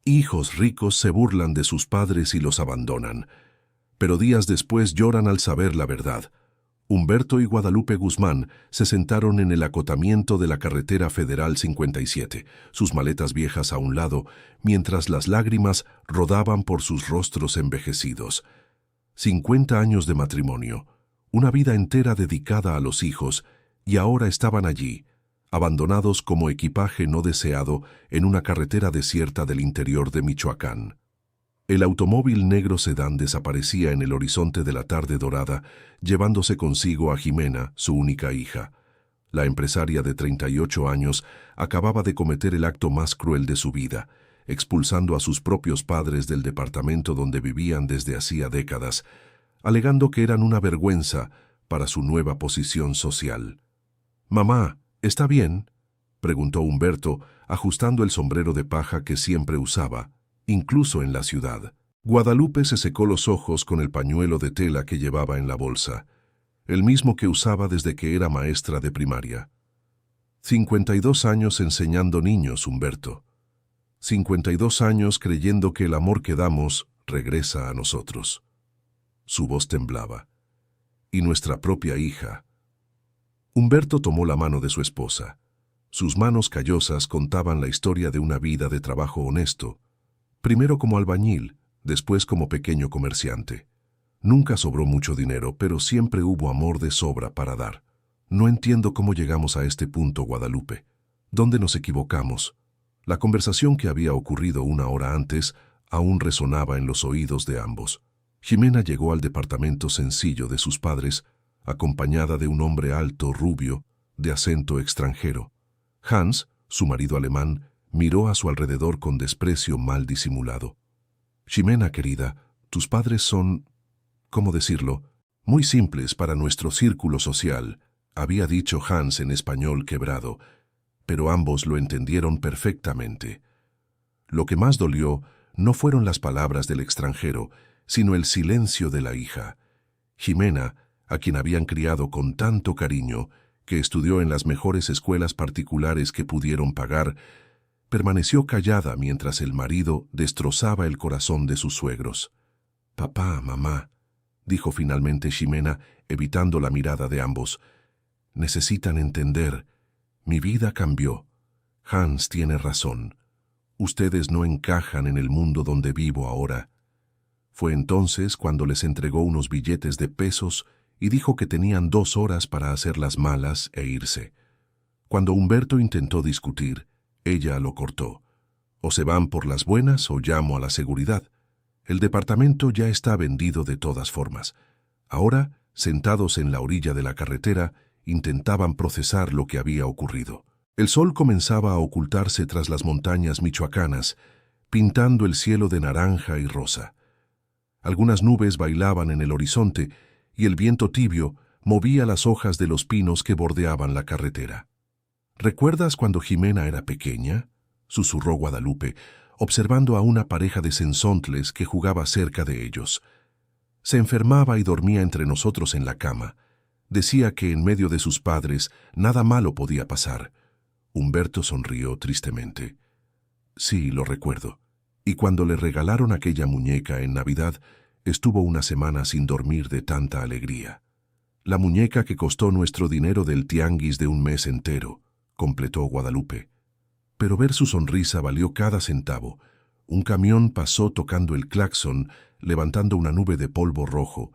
Hijos ricos se burlan de sus padres y los abandonan, pero días después lloran al saber la verdad. Humberto y Guadalupe Guzmán se sentaron en el acotamiento de la carretera Federal 57, sus maletas viejas a un lado, mientras las lágrimas rodaban por sus rostros envejecidos. 50 años de matrimonio, una vida entera dedicada a los hijos, y ahora estaban allí, abandonados como equipaje no deseado en una carretera desierta del interior de Michoacán. El automóvil negro sedán desaparecía en el horizonte de la tarde dorada, llevándose consigo a Jimena, su única hija. La empresaria de 38 años acababa de cometer el acto más cruel de su vida, expulsando a sus propios padres del departamento donde vivían desde hacía décadas, alegando que eran una vergüenza para su nueva posición social. «Mamá, ¿está bien?», preguntó Humberto, ajustando el sombrero de paja que siempre usaba, incluso en la ciudad. Guadalupe se secó los ojos con el pañuelo de tela que llevaba en la bolsa, el mismo que usaba desde que era maestra de primaria. 52 años enseñando niños, Humberto. 52 años creyendo que el amor que damos regresa a nosotros. Su voz temblaba. Y nuestra propia hija. Humberto tomó la mano de su esposa. Sus manos callosas contaban la historia de una vida de trabajo honesto, primero como albañil, después como pequeño comerciante. Nunca sobró mucho dinero, pero siempre hubo amor de sobra para dar. No entiendo cómo llegamos a este punto, Guadalupe. ¿Dónde nos equivocamos? La conversación que había ocurrido una hora antes aún resonaba en los oídos de ambos. Jimena llegó al departamento sencillo de sus padres, acompañada de un hombre alto, rubio, de acento extranjero. Hans, su marido alemán, miró a su alrededor con desprecio mal disimulado. «Jimena, querida, tus padres son, ¿cómo decirlo?, muy simples para nuestro círculo social», había dicho Hans en español quebrado, pero ambos lo entendieron perfectamente. Lo que más dolió no fueron las palabras del extranjero, sino el silencio de la hija. Jimena, a quien habían criado con tanto cariño, que estudió en las mejores escuelas particulares que pudieron pagar, permaneció callada mientras el marido destrozaba el corazón de sus suegros. «Papá, mamá», dijo finalmente Jimena, evitando la mirada de ambos, «necesitan entender. Mi vida cambió. Hans tiene razón. Ustedes no encajan en el mundo donde vivo ahora». Fue entonces cuando les entregó unos billetes de pesos y dijo que tenían 2 horas para hacer las malas e irse. Cuando Humberto intentó discutir, ella lo cortó. «O se van por las buenas o llamo a la seguridad. El departamento ya está vendido de todas formas». Ahora, sentados en la orilla de la carretera, intentaban procesar lo que había ocurrido. El sol comenzaba a ocultarse tras las montañas michoacanas, pintando el cielo de naranja y rosa. Algunas nubes bailaban en el horizonte y el viento tibio movía las hojas de los pinos que bordeaban la carretera. «¿Recuerdas cuando Jimena era pequeña?», susurró Guadalupe, observando a una pareja de cenzontles que jugaba cerca de ellos. «Se enfermaba y dormía entre nosotros en la cama. Decía que en medio de sus padres nada malo podía pasar». Humberto sonrió tristemente. «Sí, lo recuerdo. Y cuando le regalaron aquella muñeca en Navidad, estuvo una semana sin dormir de tanta alegría. La muñeca que costó nuestro dinero del tianguis de un mes entero», completó Guadalupe. Pero ver su sonrisa valió cada centavo. Un camión pasó tocando el claxon, levantando una nube de polvo rojo.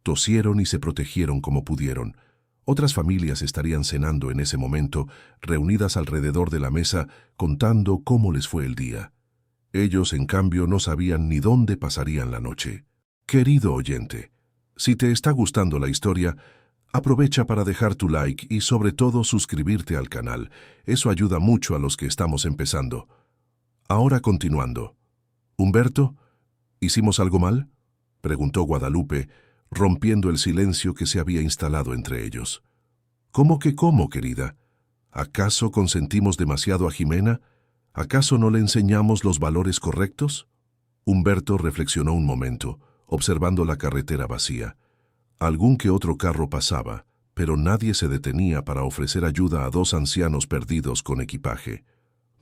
Tosieron y se protegieron como pudieron. Otras familias estarían cenando en ese momento, reunidas alrededor de la mesa, contando cómo les fue el día. Ellos, en cambio, no sabían ni dónde pasarían la noche. Querido oyente, si te está gustando la historia, aprovecha para dejar tu like y sobre todo suscribirte al canal. Eso ayuda mucho a los que estamos empezando. Ahora continuando. «Humberto, ¿hicimos algo mal?», preguntó Guadalupe, rompiendo el silencio que se había instalado entre ellos. «¿Cómo que cómo, querida? ¿Acaso consentimos demasiado a Jimena? ¿Acaso no le enseñamos los valores correctos?». Humberto reflexionó un momento, observando la carretera vacía. Algún que otro carro pasaba, pero nadie se detenía para ofrecer ayuda a 2 ancianos perdidos con equipaje.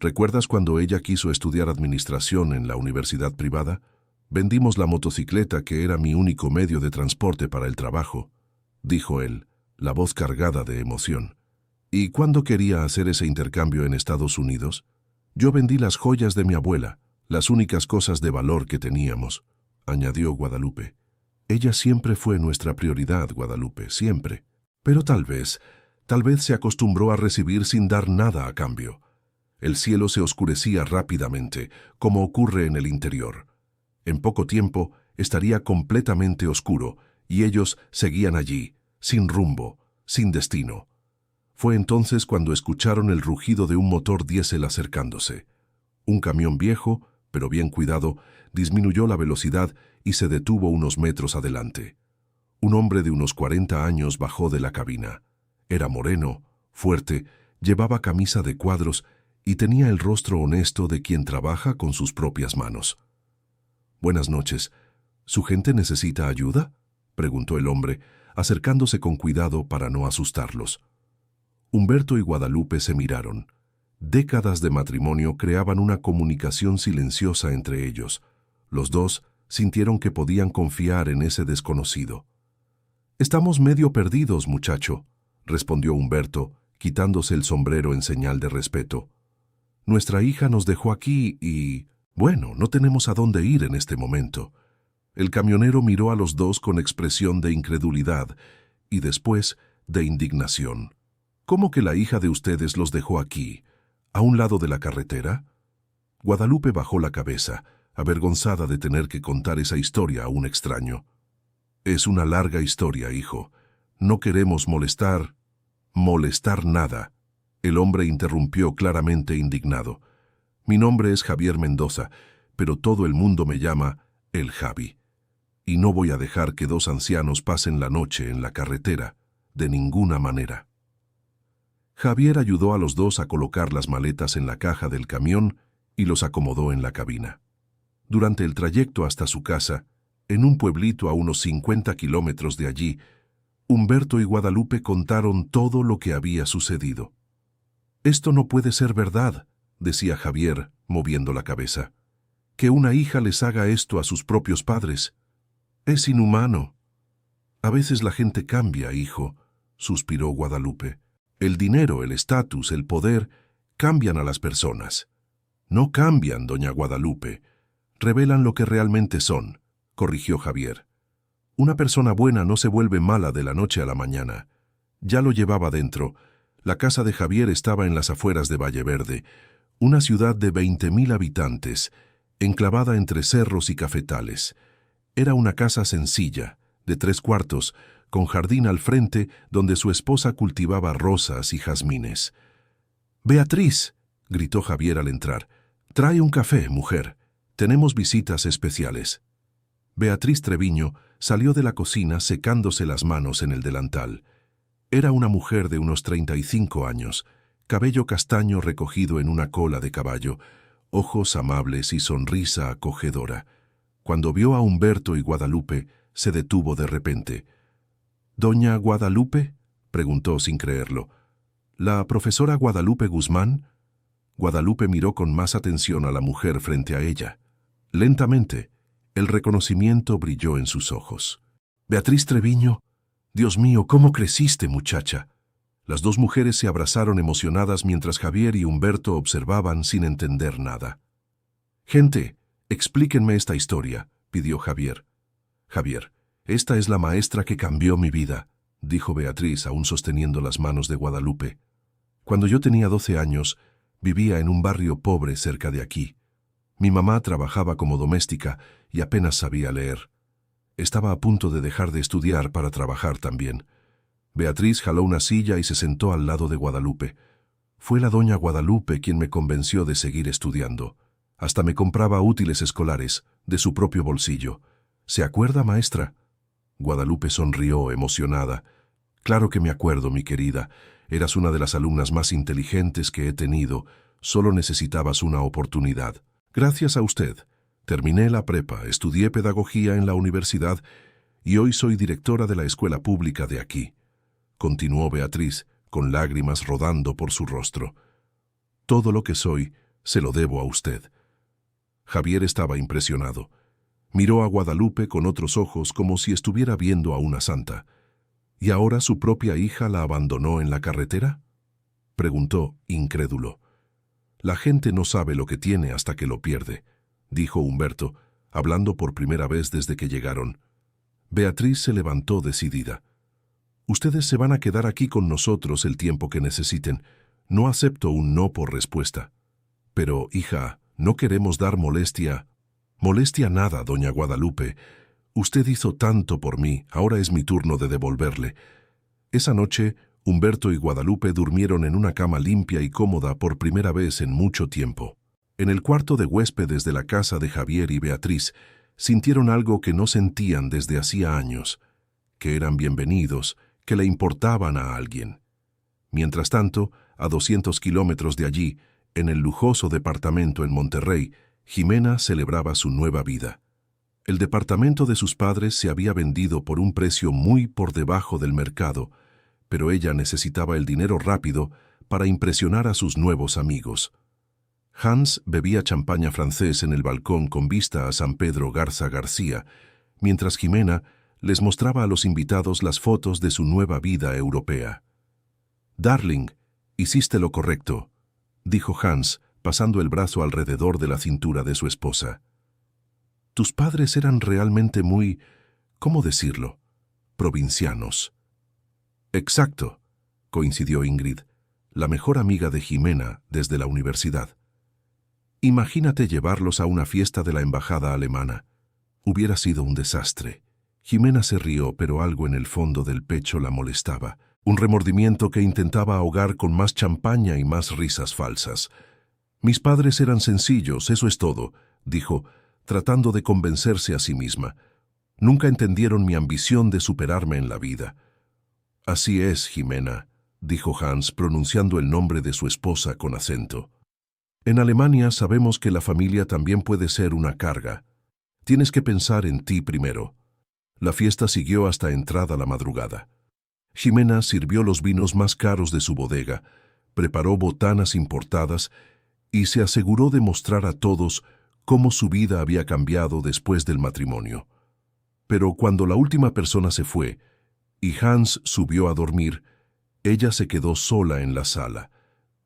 ¿Recuerdas cuando ella quiso estudiar administración en la universidad privada? Vendimos la motocicleta que era mi único medio de transporte para el trabajo, dijo él, la voz cargada de emoción. ¿Y cuándo quería hacer ese intercambio en Estados Unidos? Yo vendí las joyas de mi abuela, las únicas cosas de valor que teníamos, añadió Guadalupe. Ella siempre fue nuestra prioridad, Guadalupe, siempre. Pero tal vez se acostumbró a recibir sin dar nada a cambio. El cielo se oscurecía rápidamente, como ocurre en el interior. En poco tiempo estaría completamente oscuro, y ellos seguían allí, sin rumbo, sin destino. Fue entonces cuando escucharon el rugido de un motor diésel acercándose. Un camión viejo, pero bien cuidado, disminuyó la velocidad y se detuvo unos metros adelante. Un hombre de unos 40 años bajó de la cabina. Era moreno, fuerte, llevaba camisa de cuadros y tenía el rostro honesto de quien trabaja con sus propias manos. «Buenas noches. ¿Su gente necesita ayuda?», preguntó el hombre, acercándose con cuidado para no asustarlos. Humberto y Guadalupe se miraron. Décadas de matrimonio creaban una comunicación silenciosa entre ellos. Los dos sintieron que podían confiar en ese desconocido. «Estamos medio perdidos, muchacho», respondió Humberto, quitándose el sombrero en señal de respeto. «Nuestra hija nos dejó aquí y, bueno, no tenemos a dónde ir en este momento». El camionero miró a los dos con expresión de incredulidad y después de indignación. «¿Cómo que la hija de ustedes los dejó aquí, a un lado de la carretera?». Guadalupe bajó la cabeza, avergonzada de tener que contar esa historia a un extraño. «Es una larga historia, hijo. No queremos molestar nada». El hombre interrumpió claramente indignado. «Mi nombre es Javier Mendoza, pero todo el mundo me llama el Javi. Y no voy a dejar que dos ancianos pasen la noche en la carretera, de ninguna manera». Javier ayudó a los dos a colocar las maletas en la caja del camión y los acomodó en la cabina. Durante el trayecto hasta su casa, en un pueblito a unos 50 kilómetros de allí, Humberto y Guadalupe contaron todo lo que había sucedido. «Esto no puede ser verdad», decía Javier, moviendo la cabeza. «Que una hija les haga esto a sus propios padres. Es inhumano». «A veces la gente cambia, hijo», suspiró Guadalupe. «El dinero, el estatus, el poder, cambian a las personas». «No cambian, doña Guadalupe. Revelan lo que realmente son», corrigió Javier. «Una persona buena no se vuelve mala de la noche a la mañana». Ya lo llevaba dentro. La casa de Javier estaba en las afueras de Valle Verde, una ciudad de 20.000 habitantes, enclavada entre cerros y cafetales. Era una casa sencilla, de 3 cuartos, con jardín al frente donde su esposa cultivaba rosas y jazmines. «Beatriz», gritó Javier al entrar, «trae un café, mujer. Tenemos visitas especiales». Beatriz Treviño salió de la cocina secándose las manos en el delantal. Era una mujer de unos 35 años, cabello castaño recogido en una cola de caballo, ojos amables y sonrisa acogedora. Cuando vio a Humberto y Guadalupe, se detuvo de repente. «¿Doña Guadalupe?», preguntó sin creerlo. «¿La profesora Guadalupe Guzmán?». Guadalupe miró con más atención a la mujer frente a ella. Lentamente, el reconocimiento brilló en sus ojos. «Beatriz Treviño, Dios mío, ¿cómo creciste, muchacha?». Las dos mujeres se abrazaron emocionadas mientras Javier y Humberto observaban sin entender nada. «Gente, explíquenme esta historia», pidió Javier. «Javier, esta es la maestra que cambió mi vida», dijo Beatriz, aún sosteniendo las manos de Guadalupe. «Cuando yo tenía 12 años, vivía en un barrio pobre cerca de aquí. Mi mamá trabajaba como doméstica y apenas sabía leer. Estaba a punto de dejar de estudiar para trabajar también». Beatriz jaló una silla y se sentó al lado de Guadalupe. «Fue la doña Guadalupe quien me convenció de seguir estudiando. Hasta me compraba útiles escolares, de su propio bolsillo. ¿Se acuerda, maestra?». Guadalupe sonrió, emocionada. «Claro que me acuerdo, mi querida. Eras una de las alumnas más inteligentes que he tenido. Solo necesitabas una oportunidad. Gracias a usted. Terminé la prepa, estudié pedagogía en la universidad y hoy soy directora de la escuela pública de aquí», continuó Beatriz, con lágrimas rodando por su rostro. «Todo lo que soy Se lo debo a usted. Javier estaba impresionado. Miró a Guadalupe con otros ojos como si estuviera viendo a una santa. ¿Y ahora su propia hija la abandonó en la carretera?, preguntó, incrédulo. La gente no sabe lo que tiene hasta que lo pierde, dijo Humberto, hablando por primera vez desde que llegaron. Beatriz se levantó decidida. Ustedes se van a quedar aquí con nosotros el tiempo que necesiten. No acepto un no por respuesta. Pero, hija, no queremos dar molestia. Molestia nada, doña Guadalupe. Usted hizo tanto por mí, ahora es mi turno de devolverle. Esa noche, Humberto y Guadalupe durmieron en una cama limpia y cómoda por primera vez en mucho tiempo. En el cuarto de huéspedes de la casa de Javier y Beatriz, sintieron algo que no sentían desde hacía años, que eran bienvenidos, que le importaban a alguien. Mientras tanto, a 200 kilómetros de allí, en el lujoso departamento en Monterrey, Jimena celebraba su nueva vida. El departamento de sus padres se había vendido por un precio muy por debajo del mercado, pero ella necesitaba el dinero rápido para impresionar a sus nuevos amigos. Hans bebía champaña francés en el balcón con vista a San Pedro Garza García, mientras Jimena les mostraba a los invitados las fotos de su nueva vida europea. «Darling, hiciste lo correcto», dijo Hans, pasando el brazo alrededor de la cintura de su esposa. «Tus padres eran realmente muy, ¿cómo decirlo?, provincianos». «Exacto», coincidió Ingrid, la mejor amiga de Jimena desde la universidad. «Imagínate llevarlos a una fiesta de la embajada alemana. Hubiera sido un desastre». Jimena se rió, pero algo en el fondo del pecho la molestaba, un remordimiento que intentaba ahogar con más champaña y más risas falsas. «Mis padres eran sencillos, eso es todo», dijo, tratando de convencerse a sí misma. «Nunca entendieron mi ambición de superarme en la vida». «Así es, Jimena», dijo Hans, pronunciando el nombre de su esposa con acento. «En Alemania sabemos que la familia también puede ser una carga. Tienes que pensar en ti primero». La fiesta siguió hasta entrada la madrugada. Jimena sirvió los vinos más caros de su bodega, preparó botanas importadas y se aseguró de mostrar a todos cómo su vida había cambiado después del matrimonio. Pero cuando la última persona se fue y Hans subió a dormir, ella se quedó sola en la sala,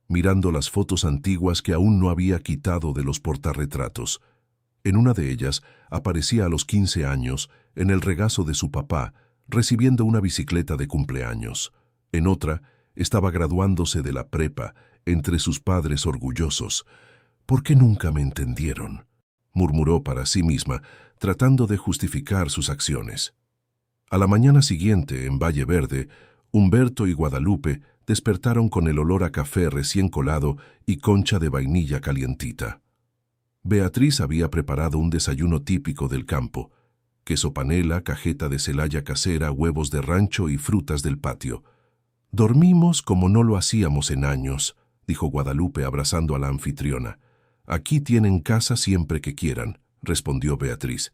mirando las fotos antiguas que aún no había quitado de los portarretratos. En una de ellas aparecía a los 15 años, en el regazo de su papá, recibiendo una bicicleta de cumpleaños. En otra, estaba graduándose de la prepa, entre sus padres orgullosos. «¿Por qué nunca me entendieron?», murmuró para sí misma, tratando de justificar sus acciones. A la mañana siguiente, en Valle Verde, Humberto y Guadalupe despertaron con el olor a café recién colado y concha de vainilla calientita. Beatriz había preparado un desayuno típico del campo: queso panela, cajeta de Celaya casera, huevos de rancho y frutas del patio. «Dormimos como no lo hacíamos en años», dijo Guadalupe abrazando a la anfitriona. «Aquí tienen casa siempre que quieran», respondió Beatriz.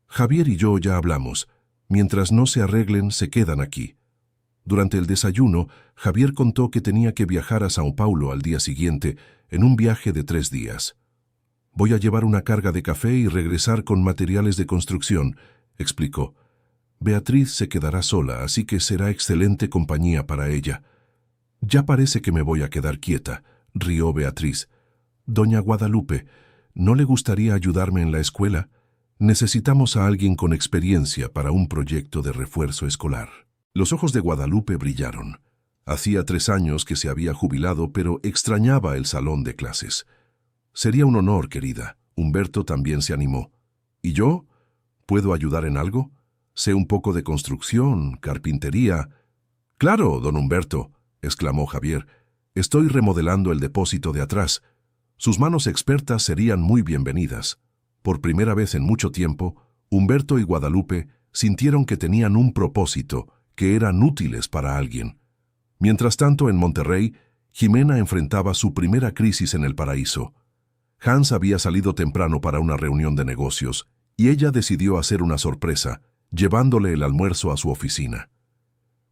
«Javier y yo ya hablamos. Mientras no se arreglen, se quedan aquí». Durante el desayuno, Javier contó que tenía que viajar a Sao Paulo al día siguiente, en un viaje de 3 días. «Voy a llevar una carga de café y regresar con materiales de construcción», explicó. «Beatriz se quedará sola, así que será excelente compañía para ella». «Ya parece que me voy a quedar quieta», rió Beatriz. «Doña Guadalupe, ¿no le gustaría ayudarme en la escuela? Necesitamos a alguien con experiencia para un proyecto de refuerzo escolar». Los ojos de Guadalupe brillaron. Hacía 3 años que se había jubilado, pero extrañaba el salón de clases. «Sería un honor, querida». Humberto también se animó. «¿Y yo? ¿Puedo ayudar en algo? Sé un poco de construcción, carpintería». «Claro, don Humberto», exclamó Javier. «Estoy remodelando el depósito de atrás. Sus manos expertas serían muy bienvenidas». Por primera vez en mucho tiempo, Humberto y Guadalupe sintieron que tenían un propósito, que eran útiles para alguien. Mientras tanto, en Monterrey, Jimena enfrentaba su primera crisis en el paraíso. Hans había salido temprano para una reunión de negocios, y ella decidió hacer una sorpresa, llevándole el almuerzo a su oficina.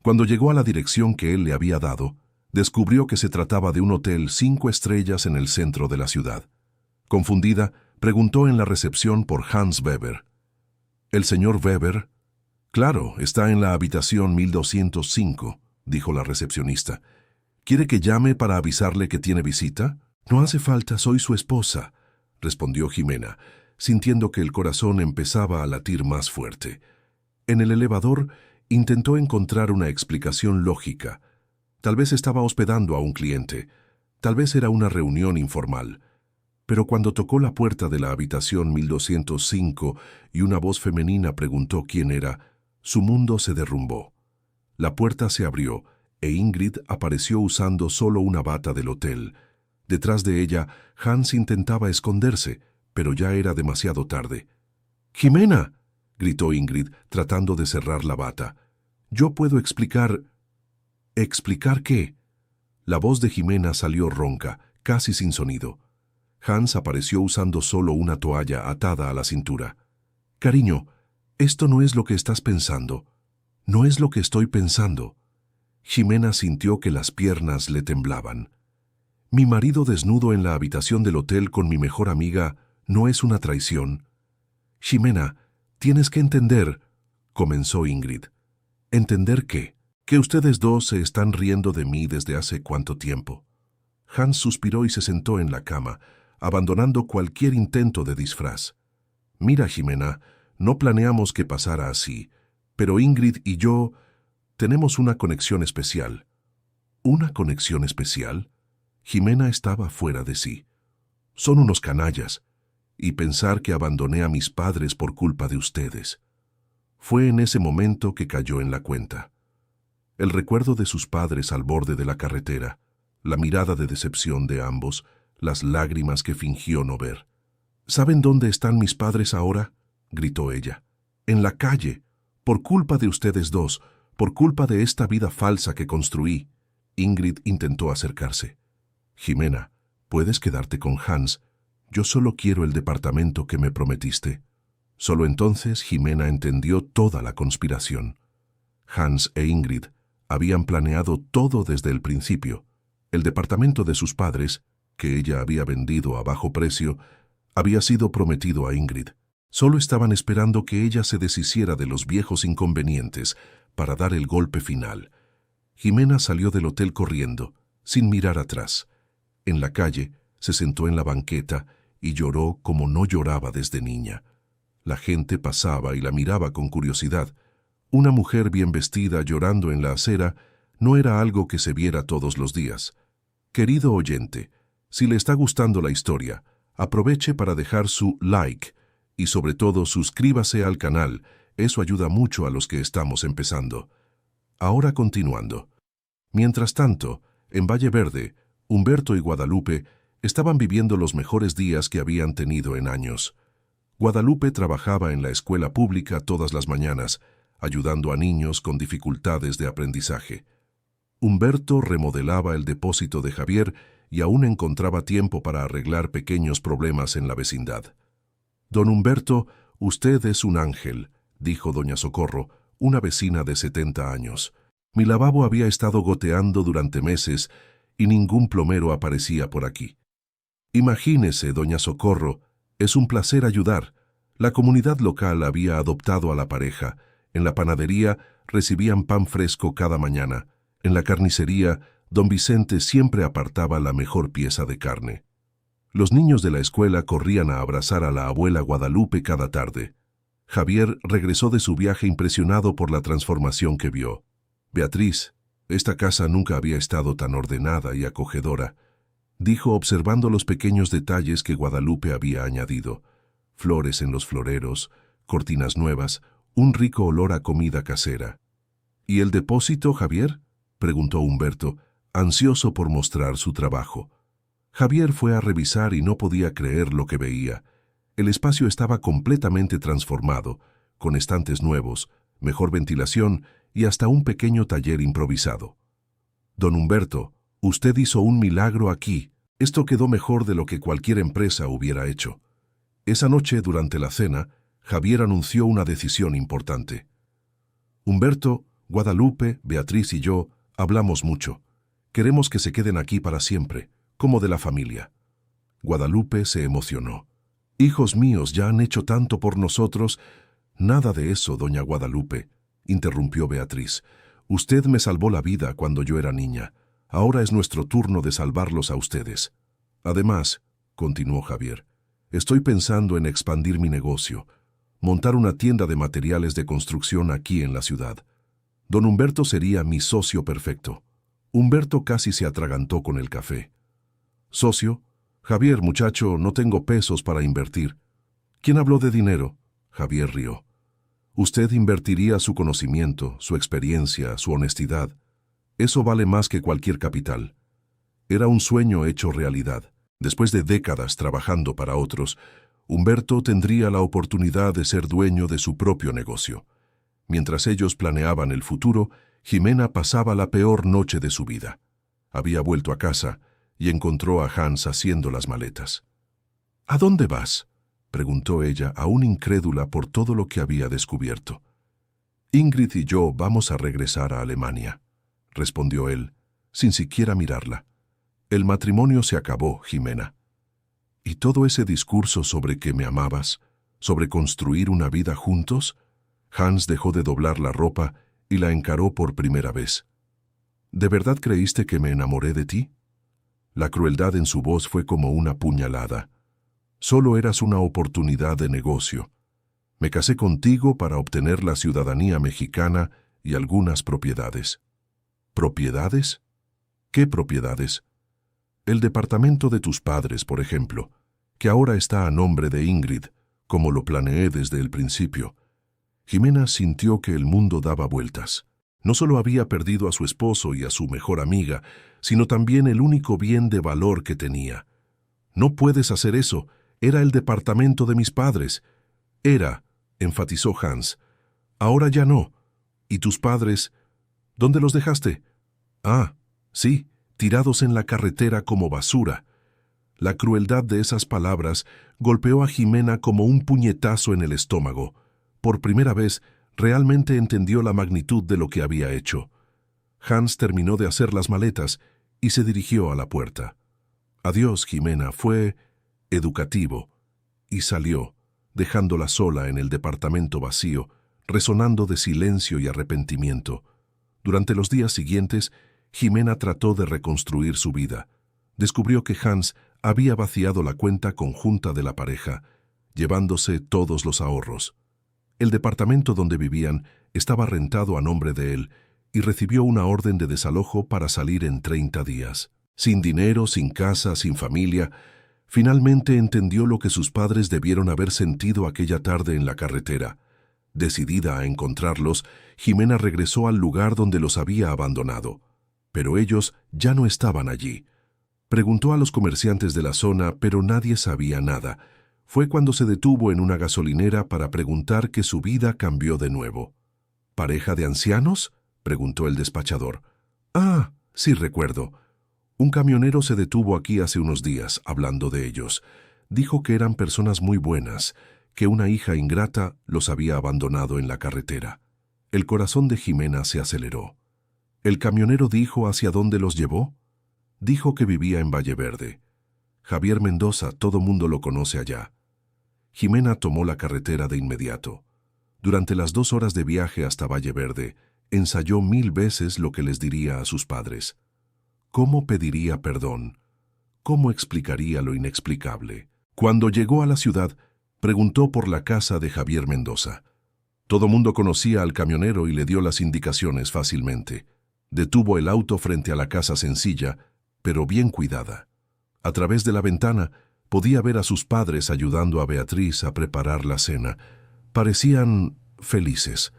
Cuando llegó a la dirección que él le había dado, descubrió que se trataba de un hotel 5 estrellas en el centro de la ciudad. Confundida, preguntó en la recepción por Hans Weber. ¿El señor Weber? Claro, está en la habitación 1205, dijo la recepcionista. ¿Quiere que llame para avisarle que tiene visita? No hace falta, soy su esposa, respondió Jimena, sintiendo que el corazón empezaba a latir más fuerte. En el elevador intentó encontrar una explicación lógica. Tal vez estaba hospedando a un cliente, tal vez era una reunión informal. Pero cuando tocó la puerta de la habitación 1205 y una voz femenina preguntó quién era, su mundo se derrumbó. La puerta se abrió e Ingrid apareció usando solo una bata del hotel. Detrás de ella, Hans intentaba esconderse, pero ya era demasiado tarde. «¡Jimena!», gritó Ingrid, tratando de cerrar la bata. «Yo puedo explicar». «¿Explicar qué?». La voz de Jimena salió ronca, casi sin sonido. Hans apareció usando solo una toalla atada a la cintura. «Cariño, esto no es lo que estás pensando. No es lo que estoy pensando». Jimena sintió que las piernas le temblaban. «Mi marido desnudo en la habitación del hotel con mi mejor amiga no es una traición». «Jimena, tienes que entender», comenzó Ingrid. «¿Entender qué? Que ustedes dos se están riendo de mí desde hace cuánto tiempo». Hans suspiró y se sentó en la cama, abandonando cualquier intento de disfraz. «Mira, Jimena, no planeamos que pasara así, pero Ingrid y yo tenemos una conexión especial». «¿Una conexión especial?». Jimena estaba fuera de sí. «Son unos canallas, y pensar que abandoné a mis padres por culpa de ustedes». Fue en ese momento que cayó en la cuenta. El recuerdo de sus padres al borde de la carretera, la mirada de decepción de ambos, las lágrimas que fingió no ver. «¿Saben dónde están mis padres ahora?», gritó ella. «En la calle, por culpa de ustedes dos, por culpa de esta vida falsa que construí». Ingrid intentó acercarse. «Jimena, puedes quedarte con Hans. Yo solo quiero el departamento que me prometiste». Solo entonces Jimena entendió toda la conspiración. Hans e Ingrid habían planeado todo desde el principio. El departamento de sus padres, que ella había vendido a bajo precio, había sido prometido a Ingrid. Solo estaban esperando que ella se deshiciera de los viejos inconvenientes para dar el golpe final. Jimena salió del hotel corriendo, sin mirar atrás. En la calle, se sentó en la banqueta y lloró como no lloraba desde niña. La gente pasaba y la miraba con curiosidad. Una mujer bien vestida llorando en la acera no era algo que se viera todos los días. Querido oyente, si le está gustando la historia, aproveche para dejar su like y sobre todo suscríbase al canal, eso ayuda mucho a los que estamos empezando. Ahora continuando. Mientras tanto, en Valle Verde, Humberto y Guadalupe estaban viviendo los mejores días que habían tenido en años. Guadalupe trabajaba en la escuela pública todas las mañanas, ayudando a niños con dificultades de aprendizaje. Humberto remodelaba el depósito de Javier y aún encontraba tiempo para arreglar pequeños problemas en la vecindad. «Don Humberto, usted es un ángel», dijo doña Socorro, una vecina de 70 años. «Mi lavabo había estado goteando durante meses y ningún plomero aparecía por aquí». «Imagínese, doña Socorro, es un placer ayudar». La comunidad local había adoptado a la pareja. En la panadería recibían pan fresco cada mañana. En la carnicería, don Vicente siempre apartaba la mejor pieza de carne. Los niños de la escuela corrían a abrazar a la abuela Guadalupe cada tarde. Javier regresó de su viaje impresionado por la transformación que vio. «Beatriz, esta casa nunca había estado tan ordenada y acogedora», dijo observando los pequeños detalles que Guadalupe había añadido. Flores en los floreros, cortinas nuevas, un rico olor a comida casera. «¿Y el depósito, Javier?», preguntó Humberto, ansioso por mostrar su trabajo. Javier fue a revisar y no podía creer lo que veía. El espacio estaba completamente transformado, con estantes nuevos, mejor ventilación y hasta un pequeño taller improvisado. «Don Humberto, usted hizo un milagro aquí. Esto quedó mejor de lo que cualquier empresa hubiera hecho». Esa noche, durante la cena, Javier anunció una decisión importante. «Humberto, Guadalupe, Beatriz y yo hablamos mucho. Queremos que se queden aquí para siempre, como de la familia». Guadalupe se emocionó. «Hijos míos, ya han hecho tanto por nosotros». «Nada de eso, doña Guadalupe», interrumpió Beatriz. «Usted me salvó la vida cuando yo era niña. Ahora es nuestro turno de salvarlos a ustedes. Además», continuó Javier, «estoy pensando en expandir mi negocio, montar una tienda de materiales de construcción aquí en la ciudad. Don Humberto sería mi socio perfecto». Humberto casi se atragantó con el café. «¿Socio? Javier, muchacho, no tengo pesos para invertir». «¿Quién habló de dinero?». Javier rió. «Usted invertiría su conocimiento, su experiencia, su honestidad. Eso vale más que cualquier capital». Era un sueño hecho realidad. Después de décadas trabajando para otros, Humberto tendría la oportunidad de ser dueño de su propio negocio. Mientras ellos planeaban el futuro, Jimena pasaba la peor noche de su vida. Había vuelto a casa y encontró a Hans haciendo las maletas. «¿A dónde vas?», preguntó ella, aún incrédula por todo lo que había descubierto. «Ingrid y yo vamos a regresar a Alemania», respondió él, sin siquiera mirarla. «El matrimonio se acabó, Jimena». «¿Y todo ese discurso sobre que me amabas, sobre construir una vida juntos?». Hans dejó de doblar la ropa y la encaró por primera vez. «¿De verdad creíste que me enamoré de ti?». La crueldad en su voz fue como una puñalada. «Solo eras una oportunidad de negocio. Me casé contigo para obtener la ciudadanía mexicana y algunas propiedades». «¿Propiedades? ¿Qué propiedades?». «El departamento de tus padres, por ejemplo, que ahora está a nombre de Ingrid, como lo planeé desde el principio». Jimena sintió que el mundo daba vueltas. No solo había perdido a su esposo y a su mejor amiga, sino también el único bien de valor que tenía. «No puedes hacer eso. Era el departamento de mis padres». «Era», enfatizó Hans. «Ahora ya no. ¿Y tus padres? ¿Dónde los dejaste?». «Ah, sí, tirados en la carretera como basura». La crueldad de esas palabras golpeó a Jimena como un puñetazo en el estómago. Por primera vez, realmente entendió la magnitud de lo que había hecho. Hans terminó de hacer las maletas y se dirigió a la puerta. «Adiós, Jimena», fue educativo, y salió, dejándola sola en el departamento vacío, resonando de silencio y arrepentimiento. Durante los días siguientes, Jimena trató de reconstruir su vida. Descubrió que Hans había vaciado la cuenta conjunta de la pareja, llevándose todos los ahorros. El departamento donde vivían estaba rentado a nombre de él y recibió una orden de desalojo para salir en 30 días. Sin dinero, sin casa, sin familia, finalmente entendió lo que sus padres debieron haber sentido aquella tarde en la carretera. Decidida a encontrarlos, Jimena regresó al lugar donde los había abandonado. Pero ellos ya no estaban allí. Preguntó a los comerciantes de la zona, pero nadie sabía nada. Fue cuando se detuvo en una gasolinera para preguntar que su vida cambió de nuevo. «¿Pareja de ancianos?», preguntó el despachador. «Ah, sí recuerdo. Un camionero se detuvo aquí hace unos días, hablando de ellos. Dijo que eran personas muy buenas, que una hija ingrata los había abandonado en la carretera». El corazón de Jimena se aceleró. ¿El camionero dijo hacia dónde los llevó? Dijo que vivía en Valle Verde. Javier Mendoza, todo mundo lo conoce allá. Jimena tomó la carretera de inmediato. Durante las 2 horas de viaje hasta Valle Verde, ensayó 1000 veces lo que les diría a sus padres. ¿Cómo pediría perdón? ¿Cómo explicaría lo inexplicable? Cuando llegó a la ciudad, preguntó por la casa de Javier Mendoza. Todo mundo conocía al camionero y le dio las indicaciones fácilmente. Detuvo el auto frente a la casa sencilla, pero bien cuidada. A través de la ventana, podía ver a sus padres ayudando a Beatriz a preparar la cena. Parecían felices.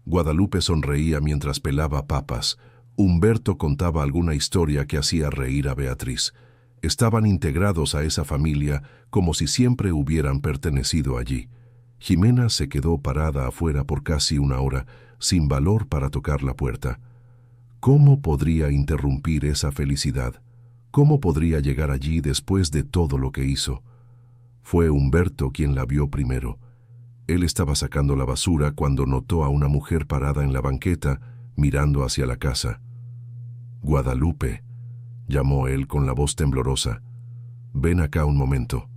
Guadalupe sonreía mientras pelaba papas. Humberto contaba alguna historia que hacía reír a Beatriz. Estaban integrados a esa familia como si siempre hubieran pertenecido allí. Jimena se quedó parada afuera por casi 1 hora, sin valor para tocar la puerta. ¿Cómo podría interrumpir esa felicidad? ¿Cómo podría llegar allí después de todo lo que hizo? Fue Humberto quien la vio primero. Él estaba sacando la basura cuando notó a una mujer parada en la banqueta, mirando hacia la casa. «Guadalupe», llamó él con la voz temblorosa. Ven acá un momento.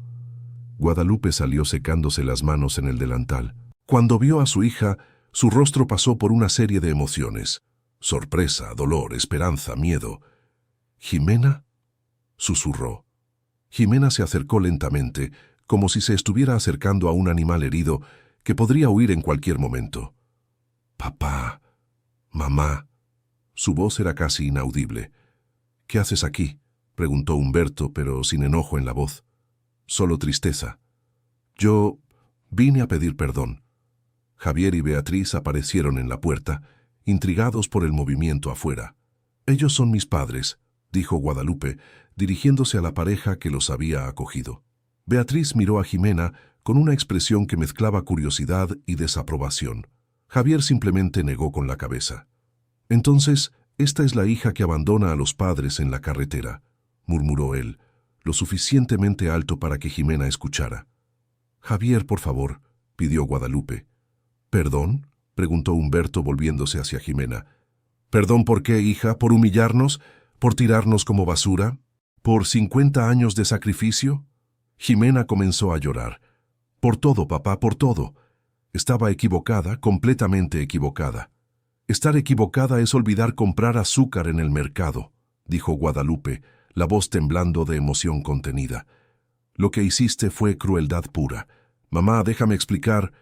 Guadalupe salió secándose las manos en el delantal. Cuando vio a su hija, su rostro pasó por una serie de emociones. Sorpresa, dolor, esperanza, miedo. ¿Jimena?, susurró. Jimena se acercó lentamente, como si se estuviera acercando a un animal herido que podría huir en cualquier momento. «Papá, mamá». Su voz era casi inaudible. «¿Qué haces aquí?», preguntó Humberto, pero sin enojo en la voz. Solo tristeza. «Yo vine a pedir perdón». Javier y Beatriz aparecieron en la puerta, intrigados por el movimiento afuera. «Ellos son mis padres», dijo Guadalupe, dirigiéndose a la pareja que los había acogido. Beatriz miró a Jimena con una expresión que mezclaba curiosidad y desaprobación. Javier simplemente negó con la cabeza. «Entonces, esta es la hija que abandona a los padres en la carretera», murmuró él, lo suficientemente alto para que Jimena escuchara. «Javier, por favor», pidió Guadalupe. «¿Perdón?», preguntó Humberto volviéndose hacia Jimena. «¿Perdón por qué, hija? ¿Por humillarnos? ¿Por tirarnos como basura? ¿Por 50 años de sacrificio?». Jimena comenzó a llorar. «Por todo, papá, por todo». Estaba equivocada, completamente equivocada. «Estar equivocada es olvidar comprar azúcar en el mercado», dijo Guadalupe, la voz temblando de emoción contenida. «Lo que hiciste fue crueldad pura. Mamá, déjame explicar».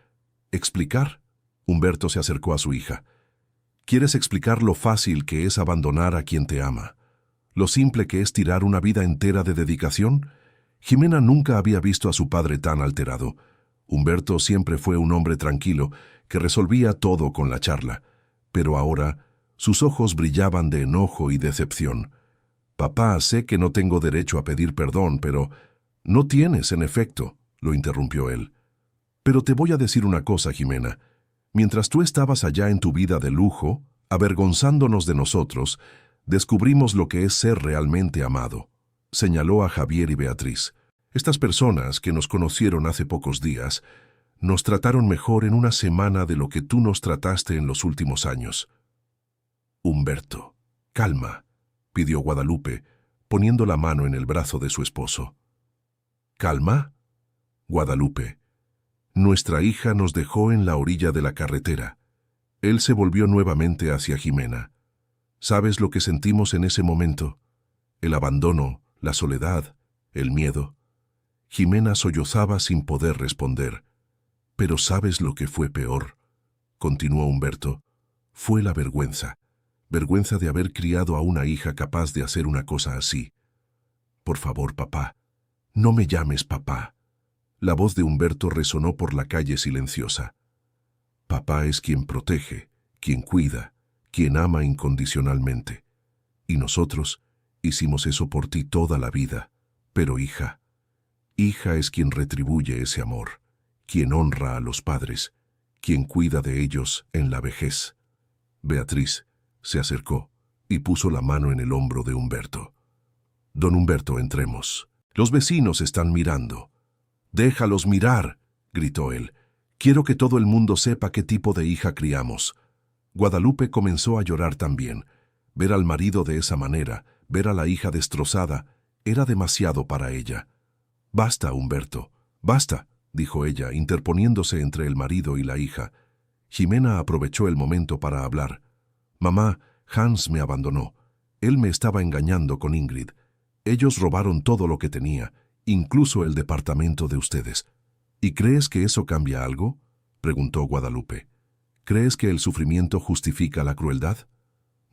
«¿Explicar?». Humberto se acercó a su hija. «¿Quieres explicar lo fácil que es abandonar a quien te ama? ¿Lo simple que es tirar una vida entera de dedicación?». Jimena nunca había visto a su padre tan alterado. Humberto siempre fue un hombre tranquilo, que resolvía todo con la charla. Pero ahora, sus ojos brillaban de enojo y decepción. «Papá, sé que no tengo derecho a pedir perdón, pero...». «No tienes, en efecto», lo interrumpió él. «Pero te voy a decir una cosa, Jimena. Mientras tú estabas allá en tu vida de lujo, avergonzándonos de nosotros, descubrimos lo que es ser realmente amado», señaló a Javier y Beatriz. «Estas personas que nos conocieron hace pocos días nos trataron mejor en una semana de lo que tú nos trataste en los últimos años». «Humberto, calma», pidió Guadalupe, poniendo la mano en el brazo de su esposo. «¿Calma?». «Guadalupe, nuestra hija nos dejó en la orilla de la carretera». Él se volvió nuevamente hacia Jimena. «¿Sabes lo que sentimos en ese momento? El abandono, la soledad, el miedo». Jimena sollozaba sin poder responder. «Pero ¿sabes lo que fue peor?», continuó Humberto. «Fue la vergüenza. Vergüenza de haber criado a una hija capaz de hacer una cosa así. Por favor, papá, no me llames papá». La voz de Humberto resonó por la calle silenciosa. «Papá es quien protege, quien cuida, quien ama incondicionalmente. Y nosotros hicimos eso por ti toda la vida. Pero hija es quien retribuye ese amor, quien honra a los padres, quien cuida de ellos en la vejez». Beatriz se acercó y puso la mano en el hombro de Humberto. «Don Humberto, entremos. Los vecinos están mirando». «Déjalos mirar», gritó él. «Quiero que todo el mundo sepa qué tipo de hija criamos». Guadalupe comenzó a llorar también. Ver al marido de esa manera, ver a la hija destrozada, era demasiado para ella. «Basta, Humberto, basta», dijo ella, interponiéndose entre el marido y la hija. Jimena aprovechó el momento para hablar. «Mamá, Hans me abandonó. Él me estaba engañando con Ingrid. Ellos robaron todo lo que tenía, incluso el departamento de ustedes». «¿Y crees que eso cambia algo?», preguntó Guadalupe. «¿Crees que el sufrimiento justifica la crueldad?».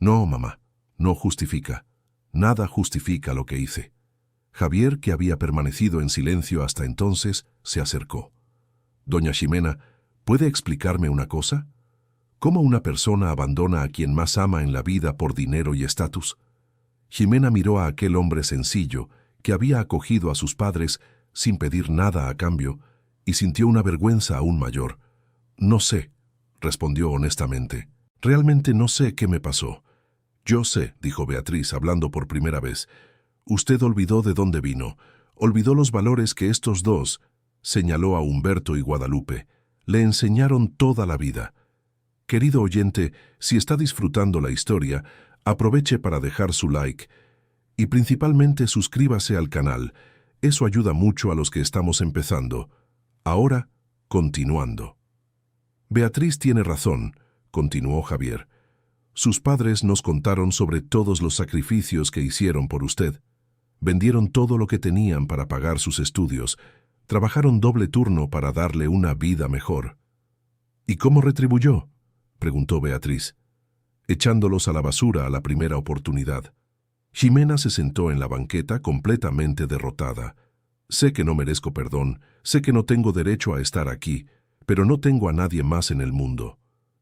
«No, mamá, no justifica. Nada justifica lo que hice». Javier, que había permanecido en silencio hasta entonces, se acercó. «Doña Ximena, ¿puede explicarme una cosa? ¿Cómo una persona abandona a quien más ama en la vida por dinero y estatus?». Ximena miró a aquel hombre sencillo que había acogido a sus padres sin pedir nada a cambio y sintió una vergüenza aún mayor. «No sé», respondió honestamente. «Realmente no sé qué me pasó». «Yo sé», dijo Beatriz, hablando por primera vez. «Usted olvidó de dónde vino, olvidó los valores que estos dos», señaló a Humberto y Guadalupe, «le enseñaron toda la vida». Querido oyente, si está disfrutando la historia, aproveche para dejar su like y principalmente suscríbase al canal. Eso ayuda mucho a los que estamos empezando. Ahora, continuando. Beatriz tiene razón, continuó Javier. Sus padres nos contaron sobre todos los sacrificios que hicieron por usted. Vendieron todo lo que tenían para pagar sus estudios. Trabajaron doble turno para darle una vida mejor. ¿Y cómo retribuyó?, preguntó Beatriz. Echándolos a la basura a la primera oportunidad. Ximena se sentó en la banqueta completamente derrotada. Sé que no merezco perdón, sé que no tengo derecho a estar aquí, pero no tengo a nadie más en el mundo.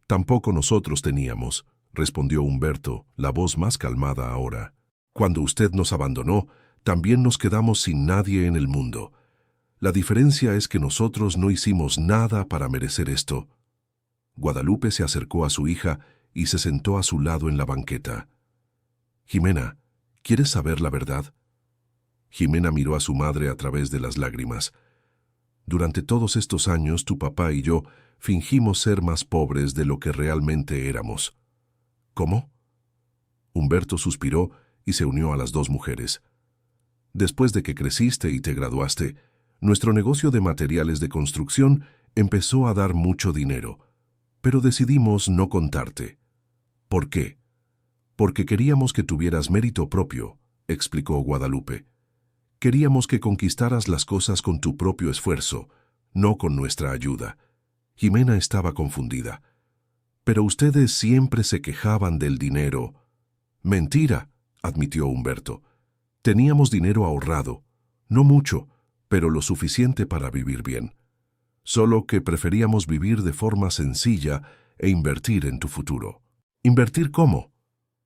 Tampoco nosotros teníamos, respondió Humberto, la voz más calmada ahora. Cuando usted nos abandonó, también nos quedamos sin nadie en el mundo. La diferencia es que nosotros no hicimos nada para merecer esto. Guadalupe se acercó a su hija y se sentó a su lado en la banqueta. Ximena, ¿quieres saber la verdad? Ximena miró a su madre a través de las lágrimas. Durante todos estos años, tu papá y yo fingimos ser más pobres de lo que realmente éramos. ¿Cómo? Humberto suspiró y se unió a las dos mujeres. Después de que creciste y te graduaste, nuestro negocio de materiales de construcción empezó a dar mucho dinero, pero decidimos no contarte. ¿Por qué? Porque queríamos que tuvieras mérito propio, explicó Guadalupe. Queríamos que conquistaras las cosas con tu propio esfuerzo, no con nuestra ayuda. Ximena estaba confundida. Pero ustedes siempre se quejaban del dinero. Mentira, admitió Humberto. Teníamos dinero ahorrado, no mucho, pero lo suficiente para vivir bien. Solo que preferíamos vivir de forma sencilla e invertir en tu futuro. ¿Invertir cómo?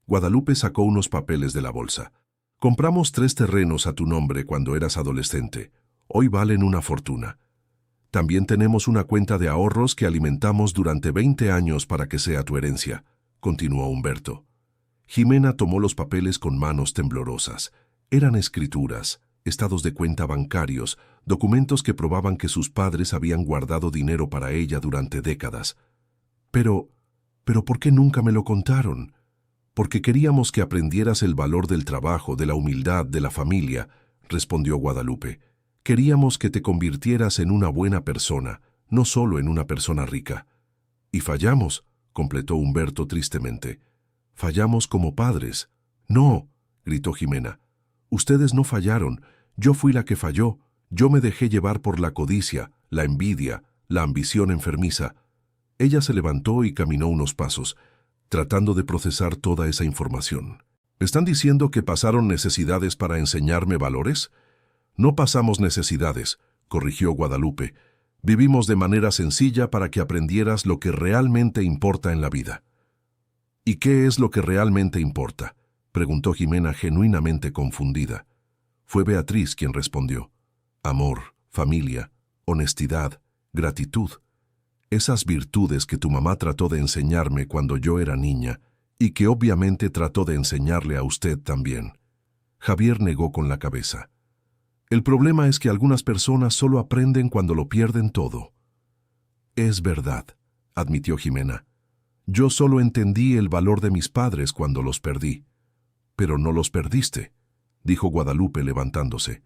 Guadalupe sacó unos papeles de la bolsa. Compramos 3 terrenos a tu nombre cuando eras adolescente. Hoy valen una fortuna. También tenemos una cuenta de ahorros que alimentamos durante 20 años para que sea tu herencia, continuó Humberto. Ximena tomó los papeles con manos temblorosas. Eran escrituras, estados de cuenta bancarios, documentos que probaban que sus padres habían guardado dinero para ella durante décadas. Pero ¿por qué nunca me lo contaron? Porque queríamos que aprendieras el valor del trabajo, de la humildad, de la familia, respondió Guadalupe. Queríamos que te convirtieras en una buena persona, no solo en una persona rica. Y fallamos, completó Humberto tristemente. Fallamos como padres. No, gritó Ximena. Ustedes no fallaron, yo fui la que falló. Yo me dejé llevar por la codicia, la envidia, la ambición enfermiza. Ella se levantó y caminó unos pasos, tratando de procesar toda esa información. ¿Están diciendo que pasaron necesidades para enseñarme valores? No pasamos necesidades, corrigió Guadalupe. Vivimos de manera sencilla para que aprendieras lo que realmente importa en la vida. ¿Y qué es lo que realmente importa?, preguntó Ximena genuinamente confundida. Fue Beatriz quien respondió. Amor, familia, honestidad, gratitud. Esas virtudes que tu mamá trató de enseñarme cuando yo era niña y que obviamente trató de enseñarle a usted también. Javier negó con la cabeza. El problema es que algunas personas solo aprenden cuando lo pierden todo. Es verdad, admitió Ximena. Yo solo entendí el valor de mis padres cuando los perdí. Pero no los perdiste, dijo Guadalupe levantándose.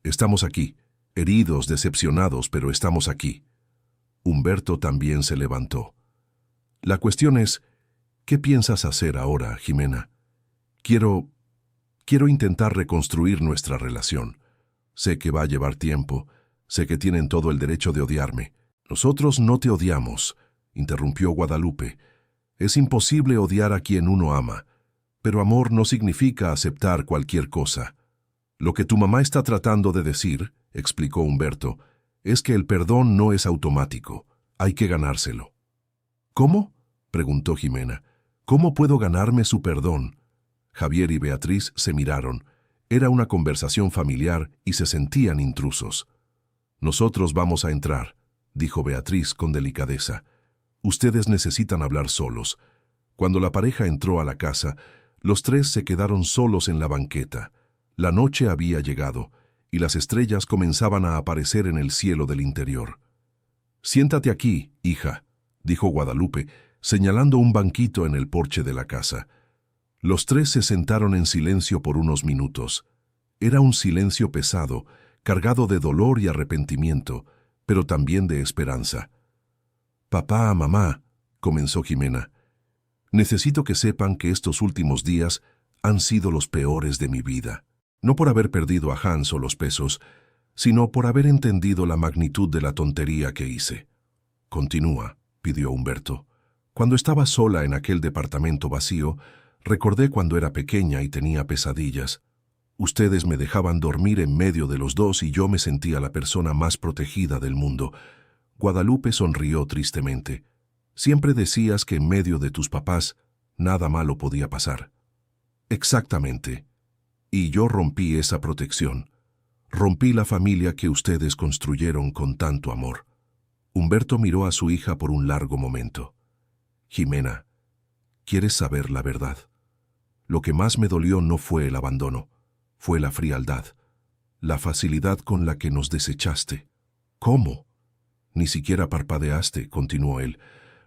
Estamos aquí, heridos, decepcionados, pero estamos aquí. Humberto también se levantó. La cuestión es, ¿qué piensas hacer ahora, Ximena? Quiero intentar reconstruir nuestra relación. Sé que va a llevar tiempo, sé que tienen todo el derecho de odiarme. Nosotros no te odiamos, interrumpió Guadalupe. Es imposible odiar a quien uno ama, pero amor no significa aceptar cualquier cosa. Lo que tu mamá está tratando de decir, explicó Humberto, es que el perdón no es automático, hay que ganárselo. ¿Cómo?, preguntó Ximena. ¿Cómo puedo ganarme su perdón? Javier y Beatriz se miraron. Era una conversación familiar y se sentían intrusos. Nosotros vamos a entrar, dijo Beatriz con delicadeza. Ustedes necesitan hablar solos. Cuando la pareja entró a la casa, los 3 se quedaron solos en la banqueta. La noche había llegado y las estrellas comenzaban a aparecer en el cielo del interior. Siéntate aquí, hija, dijo Guadalupe, señalando un banquito en el porche de la casa. Los 3 se sentaron en silencio por unos minutos. Era un silencio pesado cargado de dolor y arrepentimiento, pero también de esperanza. «Papá, mamá», comenzó Jimena, «necesito que sepan que estos últimos días han sido los peores de mi vida. No por haber perdido a Hans o los pesos, sino por haber entendido la magnitud de la tontería que hice». «Continúa», pidió Humberto. «Cuando estaba sola en aquel departamento vacío, recordé cuando era pequeña y tenía pesadillas. Ustedes me dejaban dormir en medio de los dos y yo me sentía la persona más protegida del mundo». Guadalupe sonrió tristemente. «Siempre decías que en medio de tus papás nada malo podía pasar». «Exactamente. Y yo rompí esa protección. Rompí la familia que ustedes construyeron con tanto amor». Humberto miró a su hija por un largo momento. «Jimena, ¿quieres saber la verdad? Lo que más me dolió no fue el abandono, fue la frialdad, la facilidad con la que nos desechaste». «¿Cómo?» «Ni siquiera parpadeaste», continuó él.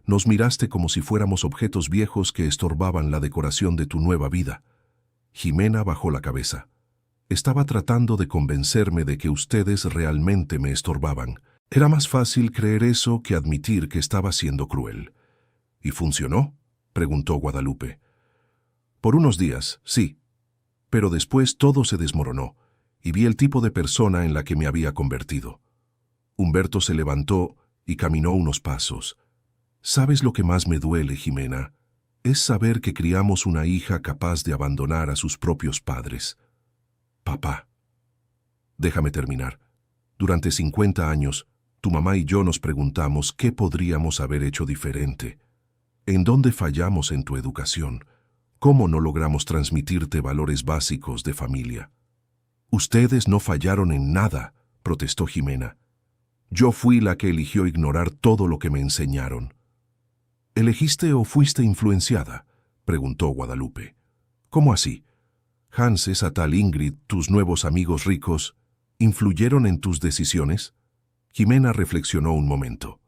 «Nos miraste como si fuéramos objetos viejos que estorbaban la decoración de tu nueva vida». Jimena bajó la cabeza. «Estaba tratando de convencerme de que ustedes realmente me estorbaban. Era más fácil creer eso que admitir que estaba siendo cruel». «¿Y funcionó?», preguntó Guadalupe. «Por unos días, sí. Pero después todo se desmoronó, y vi el tipo de persona en la que me había convertido». Humberto se levantó y caminó unos pasos. «¿Sabes lo que más me duele, Jimena? Es saber que criamos una hija capaz de abandonar a sus propios padres». «Papá, déjame terminar. Durante 50 años, tu mamá y yo nos preguntamos qué podríamos haber hecho diferente. ¿En dónde fallamos en tu educación? ¿Cómo no logramos transmitirte valores básicos de familia?». «Ustedes no fallaron en nada», protestó Jimena. «Yo fui la que eligió ignorar todo lo que me enseñaron». «¿Elegiste o fuiste influenciada?», preguntó Guadalupe. «¿Cómo así? Hans, esa tal Ingrid, tus nuevos amigos ricos, ¿influyeron en tus decisiones?». Jimena reflexionó un momento.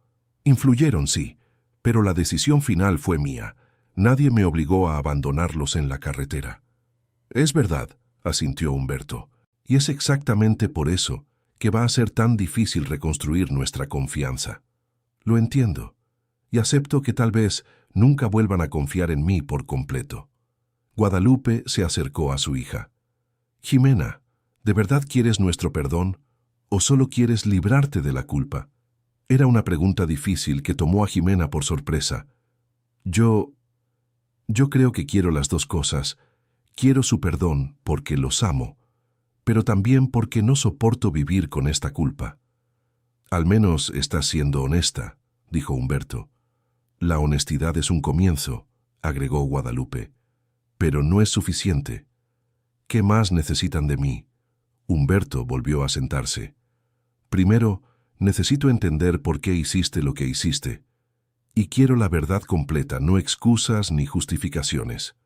«Influyeron, sí, pero la decisión final fue mía. Nadie me obligó a abandonarlos en la carretera». «Es verdad», asintió Humberto, «y es exactamente por eso que va a ser tan difícil reconstruir nuestra confianza. Lo entiendo, y acepto que tal vez nunca vuelvan a confiar en mí por completo». Guadalupe se acercó a su hija. «Jimena, ¿de verdad quieres nuestro perdón o solo quieres librarte de la culpa?». Era una pregunta difícil que tomó a Jimena por sorpresa. Yo creo que quiero las dos cosas. Quiero su perdón porque los amo, pero también porque no soporto vivir con esta culpa». «Al menos estás siendo honesta», dijo Humberto. «La honestidad es un comienzo», agregó Guadalupe. «Pero no es suficiente. ¿Qué más necesitan de mí?». Humberto volvió a sentarse. «Primero, necesito entender por qué hiciste lo que hiciste. Y quiero la verdad completa, no excusas ni justificaciones».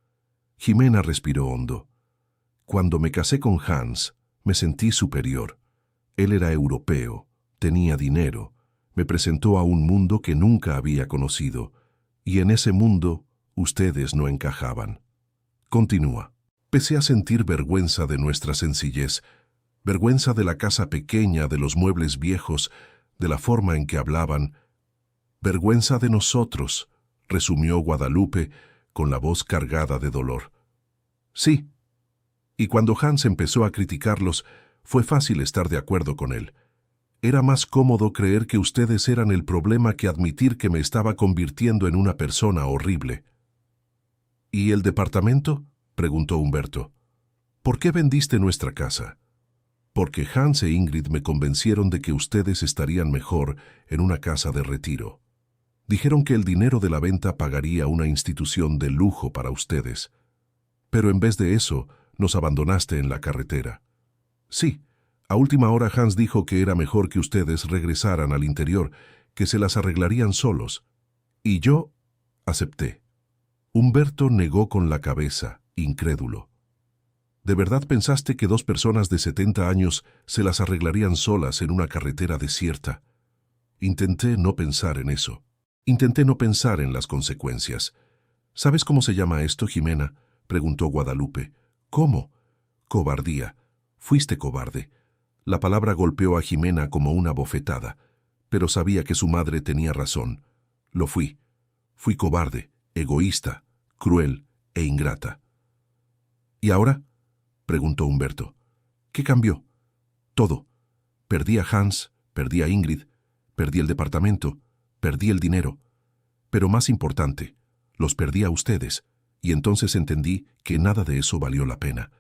Jimena respiró hondo. «Cuando me casé con Hans, me sentí superior. Él era europeo, tenía dinero, me presentó a un mundo que nunca había conocido, y en ese mundo ustedes no encajaban». Continúa. «Empecé a sentir vergüenza de nuestra sencillez, vergüenza de la casa pequeña, de los muebles viejos, de la forma en que hablaban. Vergüenza de nosotros», resumió Guadalupe con la voz cargada de dolor. «Sí. Y cuando Hans empezó a criticarlos, fue fácil estar de acuerdo con él. Era más cómodo creer que ustedes eran el problema que admitir que me estaba convirtiendo en una persona horrible». «¿Y el departamento?», preguntó Humberto. «¿Por qué vendiste nuestra casa?». «Porque Hans e Ingrid me convencieron de que ustedes estarían mejor en una casa de retiro. Dijeron que el dinero de la venta pagaría una institución de lujo para ustedes. Pero en vez de eso, nos abandonaste en la carretera». «Sí, a última hora Hans dijo que era mejor que ustedes regresaran al interior, que se las arreglarían solos. Y yo acepté». Humberto negó con la cabeza, incrédulo. «¿De verdad pensaste que dos personas de 70 años se las arreglarían solas en una carretera desierta?». «Intenté no pensar en eso. Intenté no pensar en las consecuencias». «¿Sabes cómo se llama esto, Jimena?», preguntó Guadalupe. «¿Cómo?». «Cobardía. Fuiste cobarde. La palabra golpeó a Jimena como una bofetada, pero sabía que su madre tenía razón. Lo fui. Fui cobarde, egoísta, cruel e ingrata. ¿Y ahora?, preguntó Humberto. ¿Qué cambió? Todo. Perdí a Hans, perdí a Ingrid, perdí el departamento, perdí el dinero. Pero más importante, los perdí a ustedes, y entonces entendí que nada de eso valió la pena.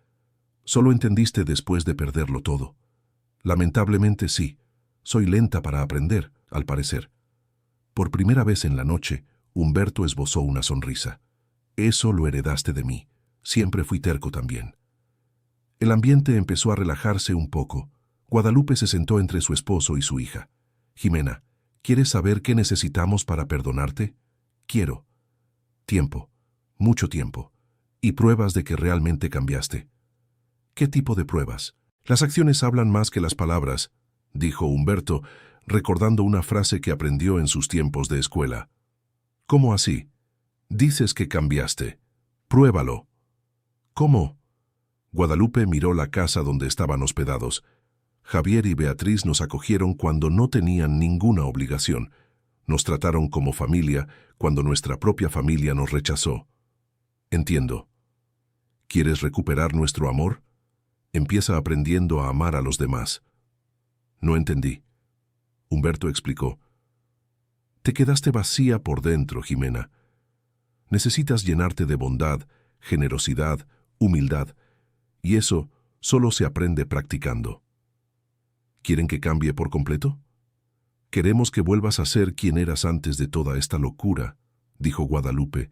Solo entendiste después de perderlo todo. Lamentablemente sí, soy lenta para aprender, al parecer. Por primera vez en la noche, Humberto esbozó una sonrisa. Eso lo heredaste de mí. Siempre fui terco también. El ambiente empezó a relajarse un poco. Guadalupe se sentó entre su esposo y su hija. Jimena, ¿quieres saber qué necesitamos para perdonarte? Quiero. Tiempo. Mucho tiempo. Y pruebas de que realmente cambiaste. ¿Qué tipo de pruebas? Las acciones hablan más que las palabras, dijo Humberto, recordando una frase que aprendió en sus tiempos de escuela. ¿Cómo así? Dices que cambiaste. Pruébalo. ¿Cómo? Guadalupe miró la casa donde estaban hospedados. Javier y Beatriz nos acogieron cuando no tenían ninguna obligación. Nos trataron como familia cuando nuestra propia familia nos rechazó. Entiendo. ¿Quieres recuperar nuestro amor? Empieza aprendiendo a amar a los demás. No entendí. Humberto explicó. Te quedaste vacía por dentro, Jimena. Necesitas llenarte de bondad, generosidad, humildad, y eso solo se aprende practicando. ¿Quieren que cambie por completo? Queremos que vuelvas a ser quien eras antes de toda esta locura, dijo Guadalupe,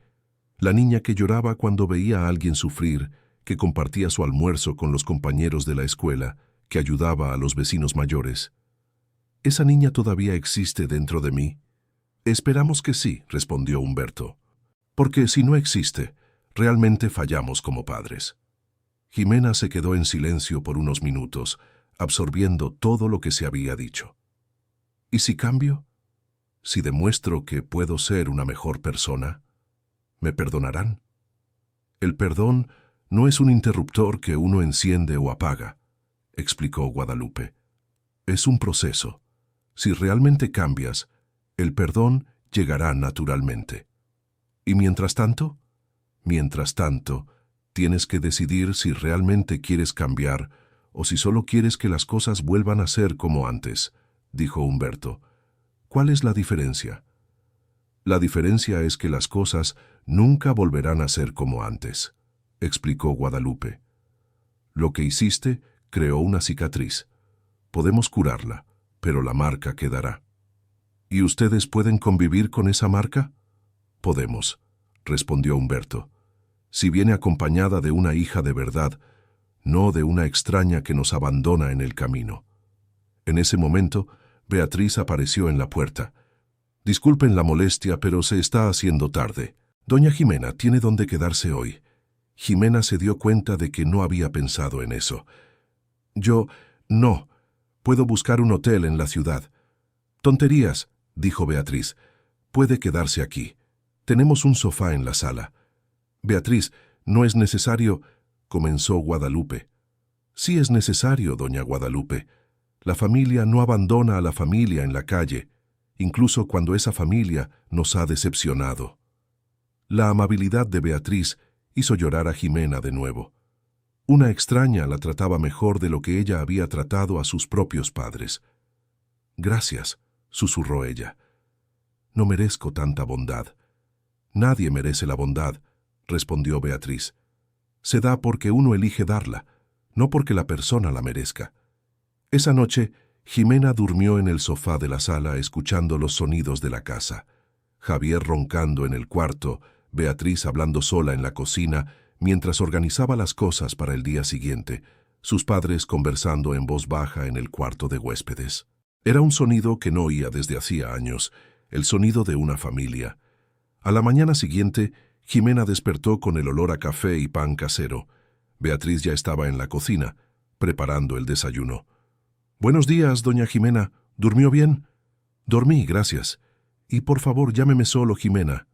la niña que lloraba cuando veía a alguien sufrir, que compartía su almuerzo con los compañeros de la escuela, que ayudaba a los vecinos mayores. ¿Esa niña todavía existe dentro de mí? Esperamos que sí, respondió Humberto. Porque si no existe, realmente fallamos como padres. Jimena se quedó en silencio por unos minutos, absorbiendo todo lo que se había dicho. ¿Y si cambio? ¿Si demuestro que puedo ser una mejor persona? ¿Me perdonarán? El perdón no es un interruptor que uno enciende o apaga, explicó Guadalupe. Es un proceso. Si realmente cambias, el perdón llegará naturalmente. ¿Y mientras tanto? Mientras tanto, tienes que decidir si realmente quieres cambiar o si solo quieres que las cosas vuelvan a ser como antes, dijo Humberto. ¿Cuál es la diferencia? La diferencia es que las cosas nunca volverán a ser como antes, explicó Guadalupe. Lo que hiciste creó una cicatriz. Podemos curarla, pero la marca quedará. ¿Y ustedes pueden convivir con esa marca? Podemos, respondió Humberto. Si viene acompañada de una hija de verdad, no de una extraña que nos abandona en el camino. En ese momento, Beatriz apareció en la puerta. Disculpen la molestia, pero se está haciendo tarde. Doña Jimena tiene donde quedarse hoy. Jimena se dio cuenta de que no había pensado en eso. No. Puedo buscar un hotel en la ciudad. Tonterías, dijo Beatriz. Puede quedarse aquí. Tenemos un sofá en la sala. Beatriz, no es necesario, comenzó Guadalupe. Sí es necesario, doña Guadalupe. La familia no abandona a la familia en la calle, incluso cuando esa familia nos ha decepcionado. La amabilidad de Beatriz hizo llorar a Jimena de nuevo. Una extraña la trataba mejor de lo que ella había tratado a sus propios padres. Gracias, susurró ella. No merezco tanta bondad. Nadie merece la bondad, respondió Beatriz. Se da porque uno elige darla, no porque la persona la merezca. Esa noche, Jimena durmió en el sofá de la sala escuchando los sonidos de la casa. Javier roncando en el cuarto, Beatriz hablando sola en la cocina mientras organizaba las cosas para el día siguiente, sus padres conversando en voz baja en el cuarto de huéspedes. Era un sonido que no oía desde hacía años, el sonido de una familia. A la mañana siguiente, Jimena despertó con el olor a café y pan casero. Beatriz ya estaba en la cocina, preparando el desayuno. «Buenos días, doña Jimena. ¿Durmió bien?» «Dormí, gracias. Y por favor, llámeme solo, Jimena».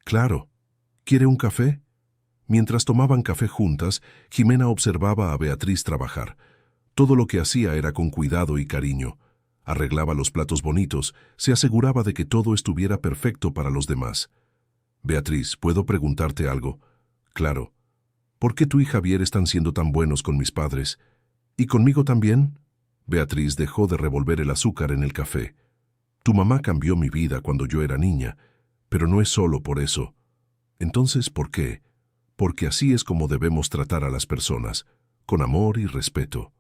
«Claro. ¿Quiere un café?» Mientras tomaban café juntas, Jimena observaba a Beatriz trabajar. Todo lo que hacía era con cuidado y cariño. Arreglaba los platos bonitos, se aseguraba de que todo estuviera perfecto para los demás. Beatriz, ¿puedo preguntarte algo? Claro. ¿Por qué tú y Javier están siendo tan buenos con mis padres? ¿Y conmigo también? Beatriz dejó de revolver el azúcar en el café. Tu mamá cambió mi vida cuando yo era niña, pero no es solo por eso. Entonces, ¿por qué? Porque así es como debemos tratar a las personas, con amor y respeto.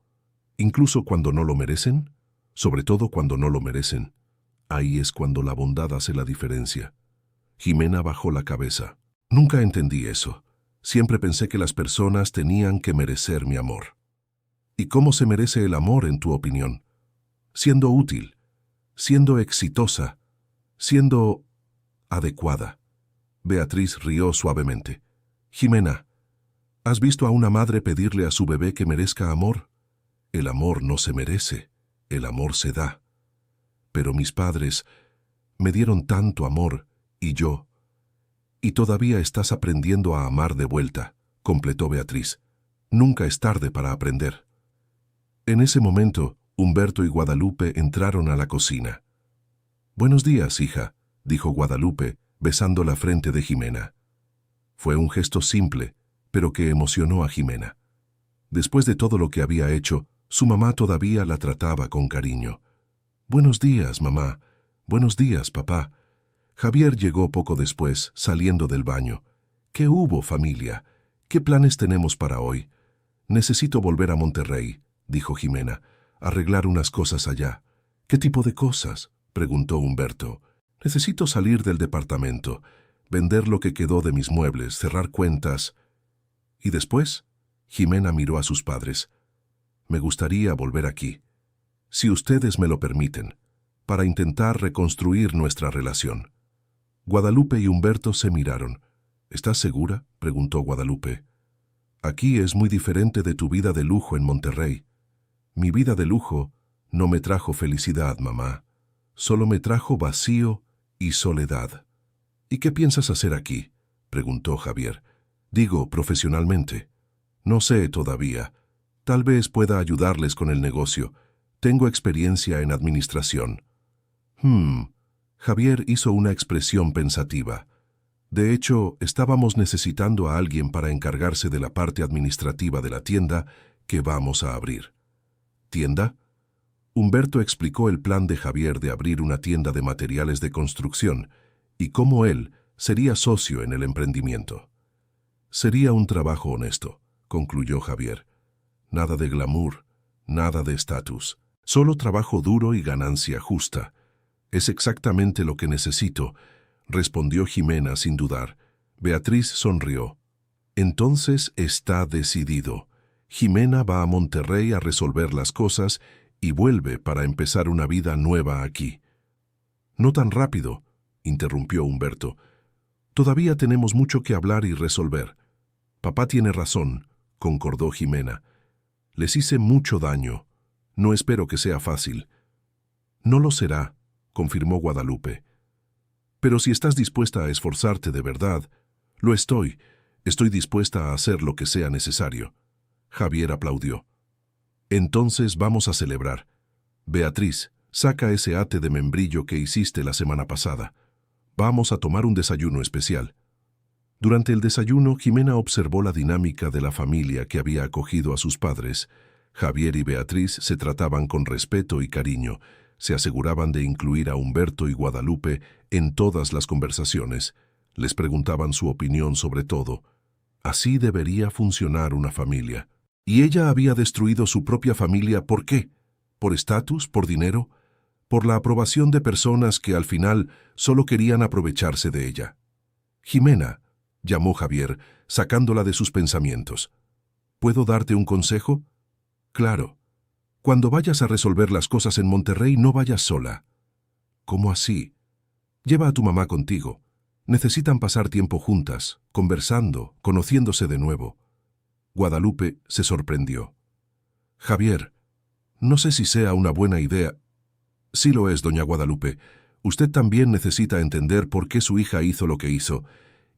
Incluso cuando no lo merecen, sobre todo cuando no lo merecen. Ahí es cuando la bondad hace la diferencia. Jimena bajó la cabeza. Nunca entendí eso. Siempre pensé que las personas tenían que merecer mi amor. ¿Y cómo se merece el amor, en tu opinión? Siendo útil, siendo exitosa, siendo adecuada. Beatriz rió suavemente. Jimena, ¿has visto a una madre pedirle a su bebé que merezca amor? El amor no se merece, el amor se da. Pero mis padres me dieron tanto amor, y yo. Y todavía estás aprendiendo a amar de vuelta, completó Beatriz. Nunca es tarde para aprender. En ese momento, Humberto y Guadalupe entraron a la cocina. Buenos días, hija, dijo Guadalupe, besando la frente de Jimena. Fue un gesto simple, pero que emocionó a Jimena. Después de todo lo que había hecho, su mamá todavía la trataba con cariño. Buenos días, mamá. Buenos días, papá. Javier llegó poco después, saliendo del baño. ¿Qué hubo, familia? ¿Qué planes tenemos para hoy? Necesito volver a Monterrey, dijo Jimena, arreglar unas cosas allá. ¿Qué tipo de cosas?, preguntó Humberto. Necesito salir del departamento, vender lo que quedó de mis muebles, cerrar cuentas. ¿Y después? Jimena miró a sus padres. Me gustaría volver aquí, si ustedes me lo permiten, para intentar reconstruir nuestra relación. Guadalupe y Humberto se miraron. ¿Estás segura?, preguntó Guadalupe. Aquí es muy diferente de tu vida de lujo en Monterrey. Mi vida de lujo no me trajo felicidad, mamá. Solo me trajo vacío y soledad. ¿Y qué piensas hacer aquí?, preguntó Javier. Digo, profesionalmente. No sé todavía. Tal vez pueda ayudarles con el negocio. Tengo experiencia en administración. Javier hizo una expresión pensativa. De hecho, estábamos necesitando a alguien para encargarse de la parte administrativa de la tienda que vamos a abrir. ¿Tienda? Humberto explicó el plan de Javier de abrir una tienda de materiales de construcción y cómo él sería socio en el emprendimiento. Sería un trabajo honesto, concluyó Javier. Nada de glamour, nada de estatus. Solo trabajo duro y ganancia justa. Es exactamente lo que necesito, respondió Jimena sin dudar. Beatriz sonrió. Entonces está decidido. Jimena va a Monterrey a resolver las cosas y vuelve para empezar una vida nueva aquí. No tan rápido, interrumpió Humberto. Todavía tenemos mucho que hablar y resolver. Papá tiene razón, concordó Jimena. Les hice mucho daño. No espero que sea fácil. No lo será, confirmó Guadalupe. Pero si estás dispuesta a esforzarte de verdad, lo estoy. Estoy dispuesta a hacer lo que sea necesario. Javier aplaudió. Entonces vamos a celebrar. Beatriz, saca ese ate de membrillo que hiciste la semana pasada. Vamos a tomar un desayuno especial. Durante el desayuno, Jimena observó la dinámica de la familia que había acogido a sus padres. Javier y Beatriz se trataban con respeto y cariño. Se aseguraban de incluir a Humberto y Guadalupe en todas las conversaciones. Les preguntaban su opinión sobre todo. Así debería funcionar una familia. Y ella había destruido su propia familia, ¿por qué? ¿Por estatus? ¿Por dinero? ¿Por la aprobación de personas que al final solo querían aprovecharse de ella? Jimena, llamó Javier, sacándola de sus pensamientos. ¿Puedo darte un consejo? Claro. Cuando vayas a resolver las cosas en Monterrey, no vayas sola. ¿Cómo así? Lleva a tu mamá contigo. Necesitan pasar tiempo juntas, conversando, conociéndose de nuevo. Guadalupe se sorprendió. Javier, no sé si sea una buena idea. Sí lo es, doña Guadalupe. Usted también necesita entender por qué su hija hizo lo que hizo,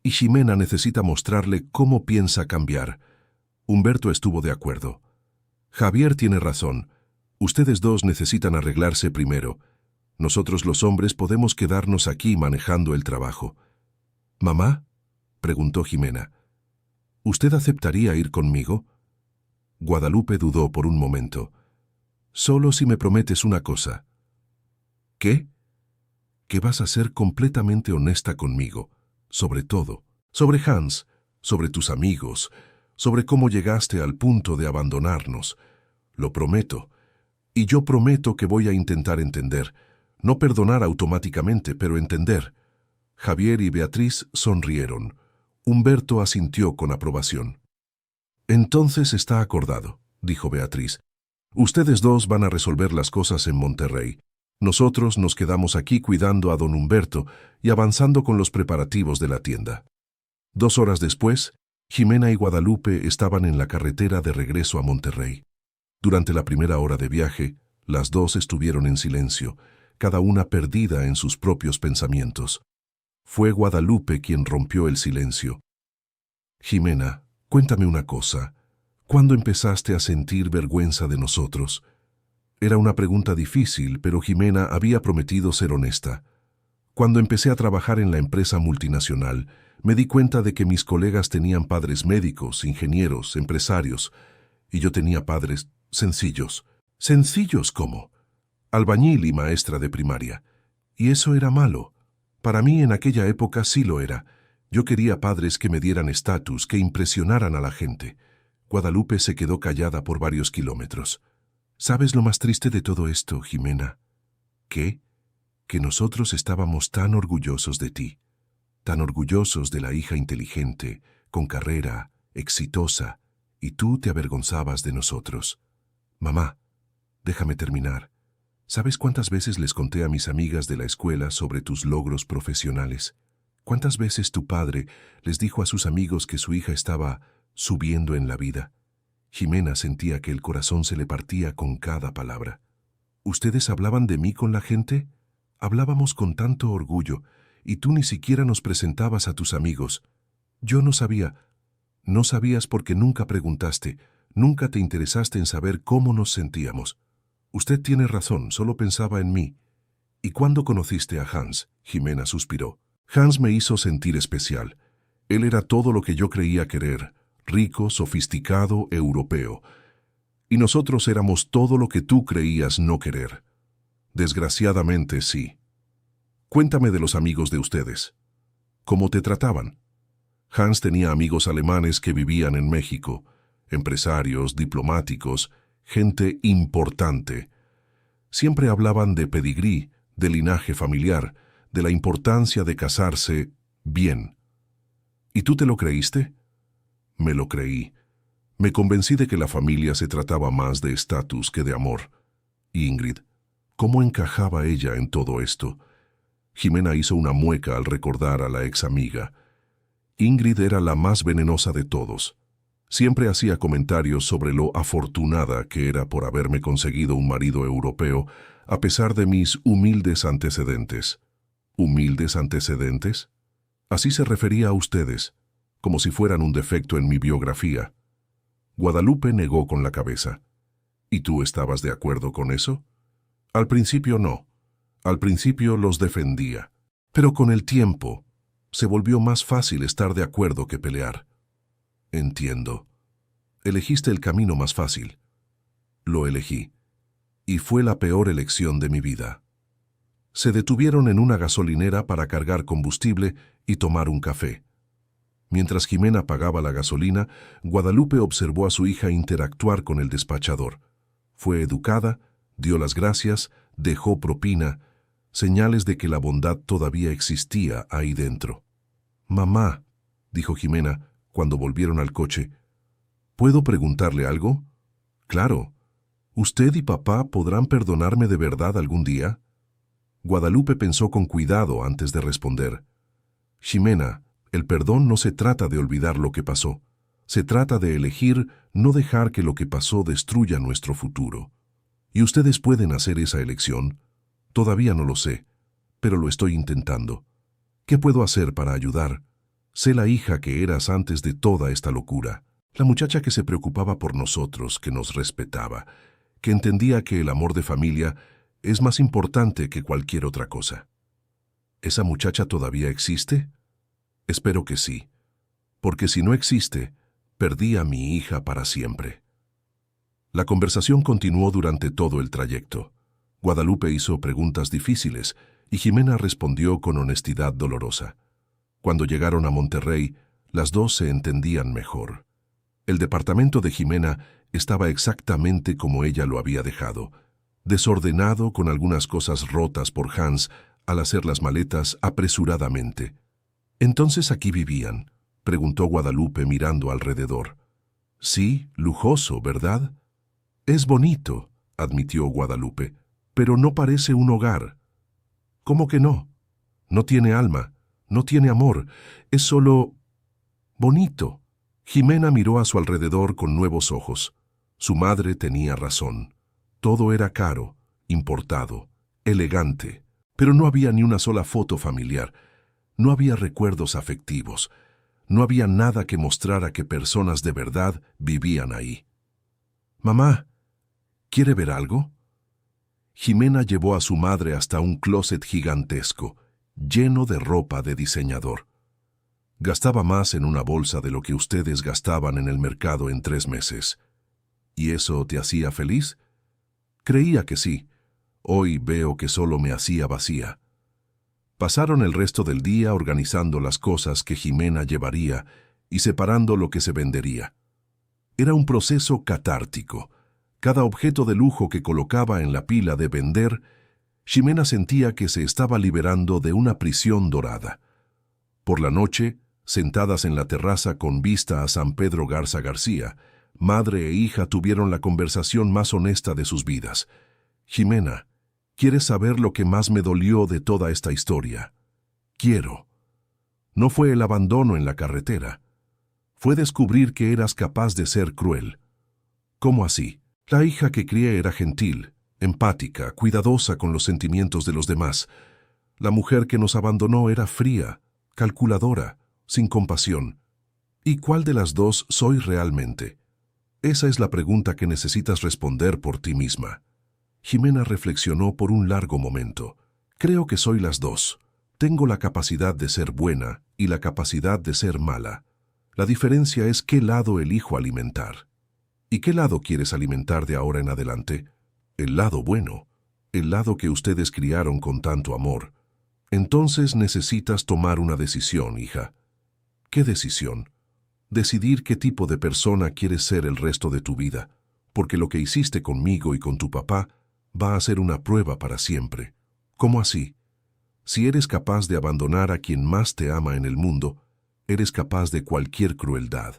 y Jimena necesita mostrarle cómo piensa cambiar. Humberto estuvo de acuerdo. Javier tiene razón. Ustedes dos necesitan arreglarse primero. Nosotros los hombres podemos quedarnos aquí manejando el trabajo. ¿Mamá?, preguntó Jimena. ¿Usted aceptaría ir conmigo? Guadalupe dudó por un momento. Solo si me prometes una cosa. ¿Qué? Que vas a ser completamente honesta conmigo, sobre todo, sobre Hans, sobre tus amigos, sobre cómo llegaste al punto de abandonarnos. Lo prometo. Y yo prometo que voy a intentar entender, no perdonar automáticamente, pero entender. Javier y Beatriz sonrieron. Humberto asintió con aprobación. Entonces está acordado, dijo Beatriz. Ustedes dos van a resolver las cosas en Monterrey. Nosotros nos quedamos aquí cuidando a don Humberto y avanzando con los preparativos de la tienda. 2 horas después, Jimena y Guadalupe estaban en la carretera de regreso a Monterrey. Durante la primera hora de viaje, las dos estuvieron en silencio, cada una perdida en sus propios pensamientos. Fue Guadalupe quien rompió el silencio. Jimena, cuéntame una cosa. ¿Cuándo empezaste a sentir vergüenza de nosotros? Era una pregunta difícil, pero Jimena había prometido ser honesta. Cuando empecé a trabajar en la empresa multinacional, me di cuenta de que mis colegas tenían padres médicos, ingenieros, empresarios, y yo tenía padres sencillos. ¿Sencillos cómo? Albañil y maestra de primaria. Y eso era malo. Para mí en aquella época sí lo era. Yo quería padres que me dieran estatus, que impresionaran a la gente. Guadalupe se quedó callada por varios kilómetros. ¿Sabes lo más triste de todo esto, Jimena? ¿Qué? Que nosotros estábamos tan orgullosos de ti, tan orgullosos de la hija inteligente, con carrera, exitosa, y tú te avergonzabas de nosotros. Mamá, déjame terminar. ¿Sabes cuántas veces les conté a mis amigas de la escuela sobre tus logros profesionales? ¿Cuántas veces tu padre les dijo a sus amigos que su hija estaba subiendo en la vida? Jimena sentía que el corazón se le partía con cada palabra. ¿Ustedes hablaban de mí con la gente? Hablábamos con tanto orgullo, y tú ni siquiera nos presentabas a tus amigos. Yo no sabía. No sabías porque nunca preguntaste, nunca te interesaste en saber cómo nos sentíamos. Usted tiene razón, solo pensaba en mí. ¿Y cuándo conociste a Hans? Jimena suspiró. Hans me hizo sentir especial. Él era todo lo que yo creía querer, rico, sofisticado, europeo. Y nosotros éramos todo lo que tú creías no querer. Desgraciadamente, sí. Cuéntame de los amigos de ustedes. ¿Cómo te trataban? Hans tenía amigos alemanes que vivían en México, empresarios, diplomáticos, gente importante. Siempre hablaban de pedigrí, de linaje familiar, de la importancia de casarse bien. ¿Y tú te lo creíste? Me lo creí. Me convencí de que la familia se trataba más de estatus que de amor. Y Ingrid, ¿cómo encajaba ella en todo esto? Jimena hizo una mueca al recordar a la ex amiga. Ingrid era la más venenosa de todos. Siempre hacía comentarios sobre lo afortunada que era por haberme conseguido un marido europeo, a pesar de mis humildes antecedentes. ¿Humildes antecedentes? Así se refería a ustedes, como si fueran un defecto en mi biografía. Guadalupe negó con la cabeza. ¿Y tú estabas de acuerdo con eso? Al principio no. Al principio los defendía. Pero con el tiempo, se volvió más fácil estar de acuerdo que pelear. Entiendo. Elegiste el camino más fácil. Lo elegí. Y fue la peor elección de mi vida. Se detuvieron en una gasolinera para cargar combustible y tomar un café. Mientras Jimena pagaba la gasolina, Guadalupe observó a su hija interactuar con el despachador. Fue educada, dio las gracias, dejó propina, señales de que la bondad todavía existía ahí dentro. «Mamá», dijo Jimena cuando volvieron al coche, «¿puedo preguntarle algo?» «Claro. ¿Usted y papá podrán perdonarme de verdad algún día?» Guadalupe pensó con cuidado antes de responder. «Jimena, el perdón no se trata de olvidar lo que pasó. Se trata de elegir no dejar que lo que pasó destruya nuestro futuro. ¿Y ustedes pueden hacer esa elección? Todavía no lo sé, pero lo estoy intentando. ¿Qué puedo hacer para ayudar? Sé la hija que eras antes de toda esta locura». La muchacha que se preocupaba por nosotros, que nos respetaba, que entendía que el amor de familia es más importante que cualquier otra cosa. ¿Esa muchacha todavía existe? Espero que sí, porque si no existe, perdí a mi hija para siempre. La conversación continuó durante todo el trayecto. Guadalupe hizo preguntas difíciles y Jimena respondió con honestidad dolorosa. Cuando llegaron a Monterrey, las dos se entendían mejor. El departamento de Jimena estaba exactamente como ella lo había dejado, desordenado con algunas cosas rotas por Hans al hacer las maletas apresuradamente. «¿Entonces aquí vivían?», preguntó Guadalupe mirando alrededor. «Sí, lujoso, ¿verdad?». «Es bonito», admitió Guadalupe, «pero no parece un hogar». «¿Cómo que no? No tiene alma, no tiene amor, es solo bonito». Jimena miró a su alrededor con nuevos ojos. Su madre tenía razón. Todo era caro, importado, elegante, pero no había ni una sola foto familiar. No había recuerdos afectivos. No había nada que mostrara que personas de verdad vivían ahí. «Mamá, ¿quiere ver algo?». Jimena llevó a su madre hasta un closet gigantesco, lleno de ropa de diseñador. «Gastaba más en una bolsa de lo que ustedes gastaban en el mercado en 3 meses. ¿Y eso te hacía feliz?». Creía que sí. Hoy veo que solo me hacía vacía. Pasaron el resto del día organizando las cosas que Jimena llevaría y separando lo que se vendería. Era un proceso catártico. Cada objeto de lujo que colocaba en la pila de vender, Jimena sentía que se estaba liberando de una prisión dorada. Por la noche, sentadas en la terraza con vista a San Pedro Garza García, madre e hija tuvieron la conversación más honesta de sus vidas. «Jimena, ¿quieres saber lo que más me dolió de toda esta historia?». «Quiero». «No fue el abandono en la carretera. Fue descubrir que eras capaz de ser cruel». «¿Cómo así?». «La hija que crié era gentil, empática, cuidadosa con los sentimientos de los demás. La mujer que nos abandonó era fría, calculadora, sin compasión. ¿Y cuál de las dos soy realmente?». Esa es la pregunta que necesitas responder por ti misma. Jimena reflexionó por un largo momento. «Creo que soy las dos. Tengo la capacidad de ser buena y la capacidad de ser mala. La diferencia es qué lado elijo alimentar». «¿Y qué lado quieres alimentar de ahora en adelante?». «El lado bueno, el lado que ustedes criaron con tanto amor». «Entonces necesitas tomar una decisión, hija». «¿Qué decisión?». «Decidir qué tipo de persona quieres ser el resto de tu vida, porque lo que hiciste conmigo y con tu papá va a ser una prueba para siempre». «¿Cómo así?». «Si eres capaz de abandonar a quien más te ama en el mundo, eres capaz de cualquier crueldad.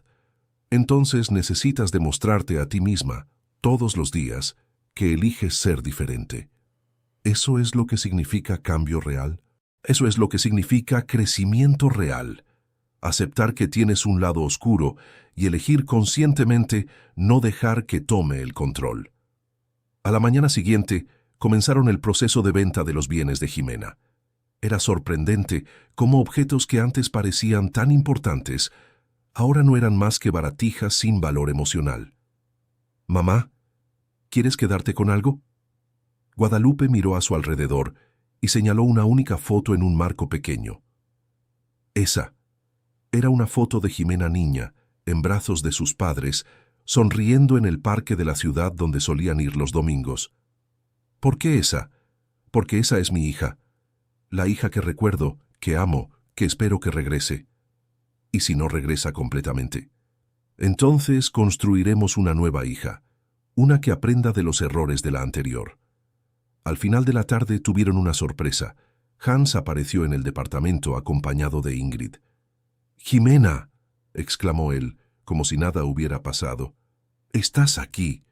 Entonces necesitas demostrarte a ti misma, todos los días, que eliges ser diferente». ¿Eso es lo que significa cambio real? Eso es lo que significa crecimiento real. Aceptar que tienes un lado oscuro y elegir conscientemente no dejar que tome el control. A la mañana siguiente, comenzaron el proceso de venta de los bienes de Jimena. Era sorprendente cómo objetos que antes parecían tan importantes, ahora no eran más que baratijas sin valor emocional. «Mamá, ¿quieres quedarte con algo?». Guadalupe miró a su alrededor y señaló una única foto en un marco pequeño. «Esa». Era una foto de Jimena niña, en brazos de sus padres, sonriendo en el parque de la ciudad donde solían ir los domingos. «¿Por qué esa?». «Porque esa es mi hija. La hija que recuerdo, que amo, que espero que regrese». «¿Y si no regresa completamente?». «Entonces construiremos una nueva hija, una que aprenda de los errores de la anterior». Al final de la tarde tuvieron una sorpresa. Hans apareció en el departamento acompañado de Ingrid. «Jimena», exclamó él, como si nada hubiera pasado. «Estás aquí.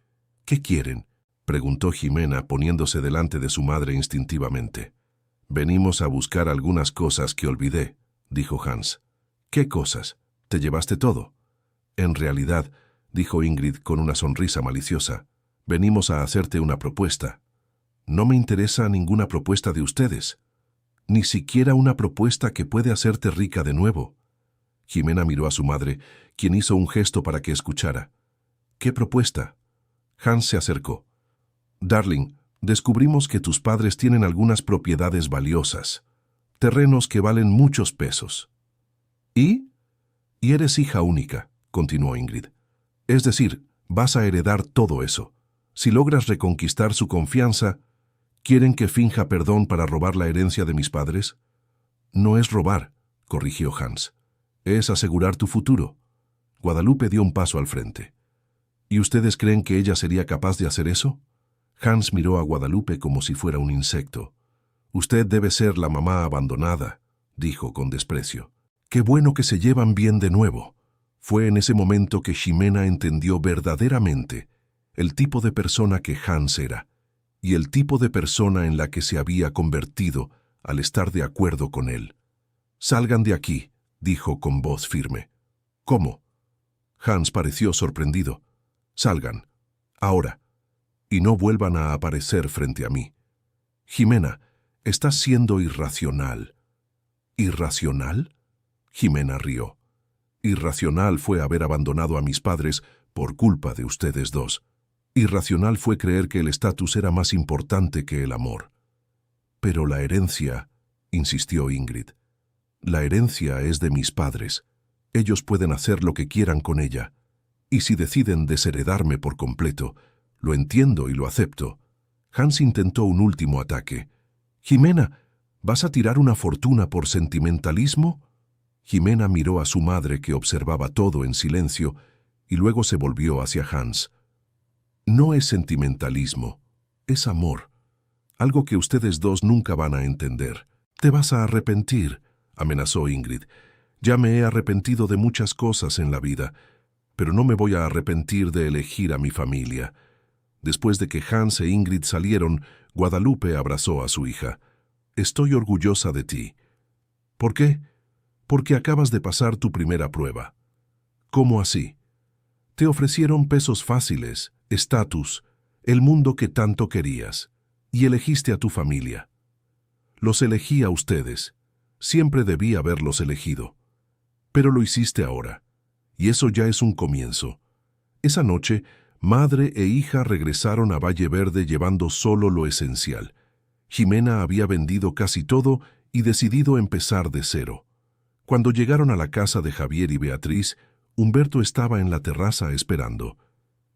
¿Qué quieren?», preguntó Jimena poniéndose delante de su madre instintivamente. «Venimos a buscar algunas cosas que olvidé», dijo Hans. «¿Qué cosas? ¿Te llevaste todo?». «En realidad», dijo Ingrid con una sonrisa maliciosa, «venimos a hacerte una propuesta». «No me interesa ninguna propuesta de ustedes. Ni siquiera una propuesta que puede hacerte rica de nuevo». Jimena miró a su madre, quien hizo un gesto para que escuchara. ¿Qué propuesta? Hans se acercó. Darling, descubrimos que tus padres tienen algunas propiedades valiosas, terrenos que valen muchos pesos. ¿Y? Y eres hija única, continuó Ingrid. Es decir, vas a heredar todo eso. Si logras reconquistar su confianza, ¿quieren que finja perdón para robar la herencia de mis padres? No es robar, corrigió Hans. Es asegurar tu futuro. Guadalupe dio un paso al frente. ¿Y ustedes creen que ella sería capaz de hacer eso? Hans miró a Guadalupe como si fuera un insecto. Usted debe ser la mamá abandonada, dijo con desprecio. Qué bueno que se llevan bien de nuevo. Fue en ese momento que Ximena entendió verdaderamente el tipo de persona que Hans era y el tipo de persona en la que se había convertido al estar de acuerdo con él. Salgan de aquí, dijo con voz firme. ¿Cómo? Hans pareció sorprendido. Salgan, ahora, y no vuelvan a aparecer frente a mí. Ximena, estás siendo irracional. ¿Irracional? Ximena rió. Irracional fue haber abandonado a mis padres por culpa de ustedes dos. Irracional fue creer que el estatus era más importante que el amor. Pero la herencia, insistió Ingrid. La herencia es de mis padres. Ellos pueden hacer lo que quieran con ella. Y si deciden desheredarme por completo, lo entiendo y lo acepto. Hans intentó un último ataque. Ximena, ¿vas a tirar una fortuna por sentimentalismo? Ximena miró a su madre, que observaba todo en silencio, y luego se volvió hacia Hans. No es sentimentalismo, es amor. Algo que ustedes dos nunca van a entender. Te vas a arrepentir, amenazó Ingrid. Ya me he arrepentido de muchas cosas en la vida, pero no me voy a arrepentir de elegir a mi familia. Después de que Hans e Ingrid salieron, Guadalupe abrazó a su hija. Estoy orgullosa de ti. ¿Por qué? Porque acabas de pasar tu primera prueba. ¿Cómo así? Te ofrecieron pesos fáciles, estatus, el mundo que tanto querías, y elegiste a tu familia. Los elegí a ustedes. Siempre debí haberlos elegido. Pero lo hiciste ahora, y eso ya es un comienzo. Esa noche, madre e hija regresaron a Valle Verde llevando solo lo esencial. Ximena había vendido casi todo y decidido empezar de cero. Cuando llegaron a la casa de Javier y Beatriz, Humberto estaba en la terraza esperando.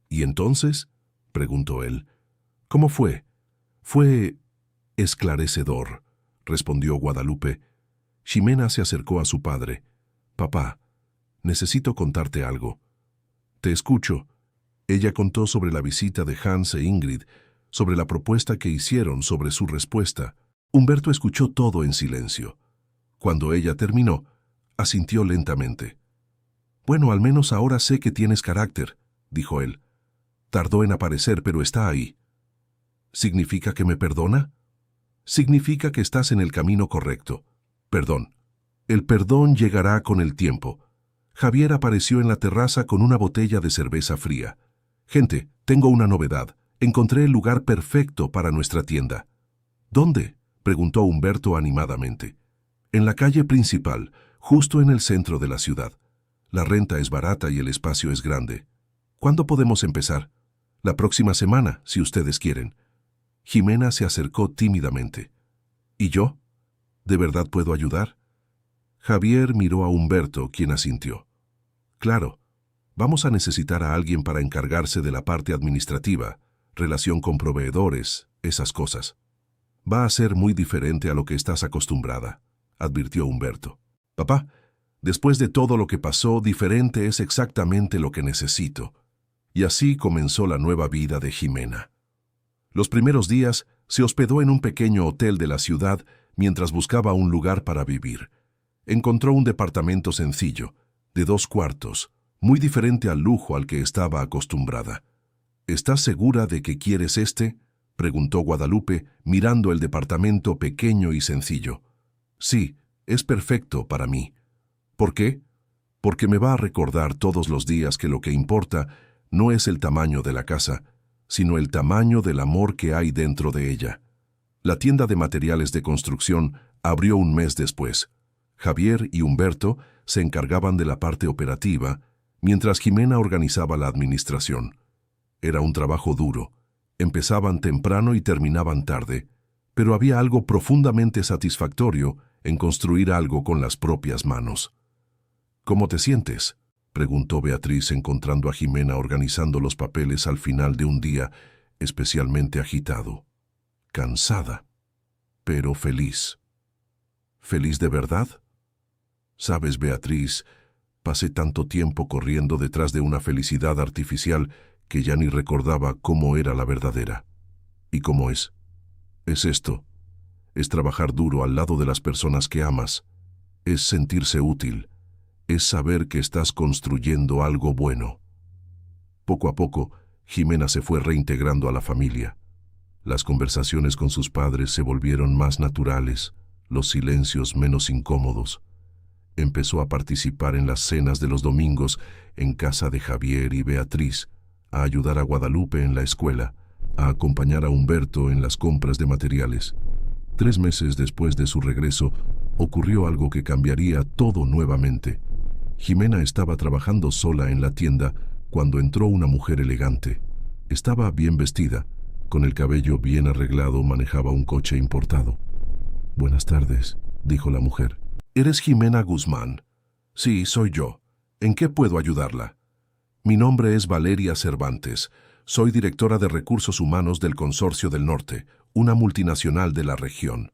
¿Y entonces?, preguntó él. ¿Cómo fue? Fue esclarecedor, respondió Guadalupe. Ximena se acercó a su padre. Papá, necesito contarte algo. Te escucho. Ella contó sobre la visita de Hans e Ingrid, sobre la propuesta que hicieron, sobre su respuesta. Humberto escuchó todo en silencio. Cuando ella terminó, asintió lentamente. Bueno, al menos ahora sé que tienes carácter, dijo él. Tardó en aparecer, pero está ahí. ¿Significa que me perdona? Significa que estás en el camino correcto. Perdón. El perdón llegará con el tiempo. Javier apareció en la terraza con una botella de cerveza fría. Gente, tengo una novedad. Encontré el lugar perfecto para nuestra tienda. ¿Dónde?, preguntó Humberto animadamente. En la calle principal, justo en el centro de la ciudad. La renta es barata y el espacio es grande. ¿Cuándo podemos empezar? La próxima semana, si ustedes quieren. Ximena se acercó tímidamente. ¿Y yo? ¿De verdad puedo ayudar? Javier miró a Humberto, quien asintió. Claro, vamos a necesitar a alguien para encargarse de la parte administrativa, relación con proveedores, esas cosas. Va a ser muy diferente a lo que estás acostumbrada, advirtió Humberto. Papá, después de todo lo que pasó, diferente es exactamente lo que necesito. Y así comenzó la nueva vida de Ximena. Los primeros días se hospedó en un pequeño hotel de la ciudad mientras buscaba un lugar para vivir. Encontró un departamento sencillo, de 2 cuartos, muy diferente al lujo al que estaba acostumbrada. ¿Estás segura de que quieres este?, preguntó Guadalupe, mirando el departamento pequeño y sencillo. Sí, es perfecto para mí. ¿Por qué? Porque me va a recordar todos los días que lo que importa no es el tamaño de la casa, sino el tamaño del amor que hay dentro de ella. La tienda de materiales de construcción abrió un mes después. Javier y Humberto se encargaban de la parte operativa, mientras Jimena organizaba la administración. Era un trabajo duro. Empezaban temprano y terminaban tarde, pero había algo profundamente satisfactorio en construir algo con las propias manos. ¿Cómo te sientes?, preguntó Beatriz encontrando a Jimena organizando los papeles al final de un día especialmente agitado. Cansada, pero feliz. ¿Feliz de verdad? Sabes, Beatriz, pasé tanto tiempo corriendo detrás de una felicidad artificial que ya ni recordaba cómo era la verdadera. ¿Y cómo es? Es esto. Es trabajar duro al lado de las personas que amas. Es sentirse útil. Es saber que estás construyendo algo bueno. Poco a poco, Jimena se fue reintegrando a la familia. Las conversaciones con sus padres se volvieron más naturales, los silencios menos incómodos. Empezó a participar en las cenas de los domingos en casa de Javier y Beatriz, a ayudar a Guadalupe en la escuela, a acompañar a Humberto en las compras de materiales. 3 meses después de su regreso, ocurrió algo que cambiaría todo nuevamente. Jimena estaba trabajando sola en la tienda cuando entró una mujer elegante. Estaba bien vestida, con el cabello bien arreglado, manejaba un coche importado. «Buenas tardes», dijo la mujer. «¿Eres Jimena Guzmán?» «Sí, soy yo. ¿En qué puedo ayudarla?» «Mi nombre es Valeria Cervantes. Soy directora de Recursos Humanos del Consorcio del Norte, una multinacional de la región».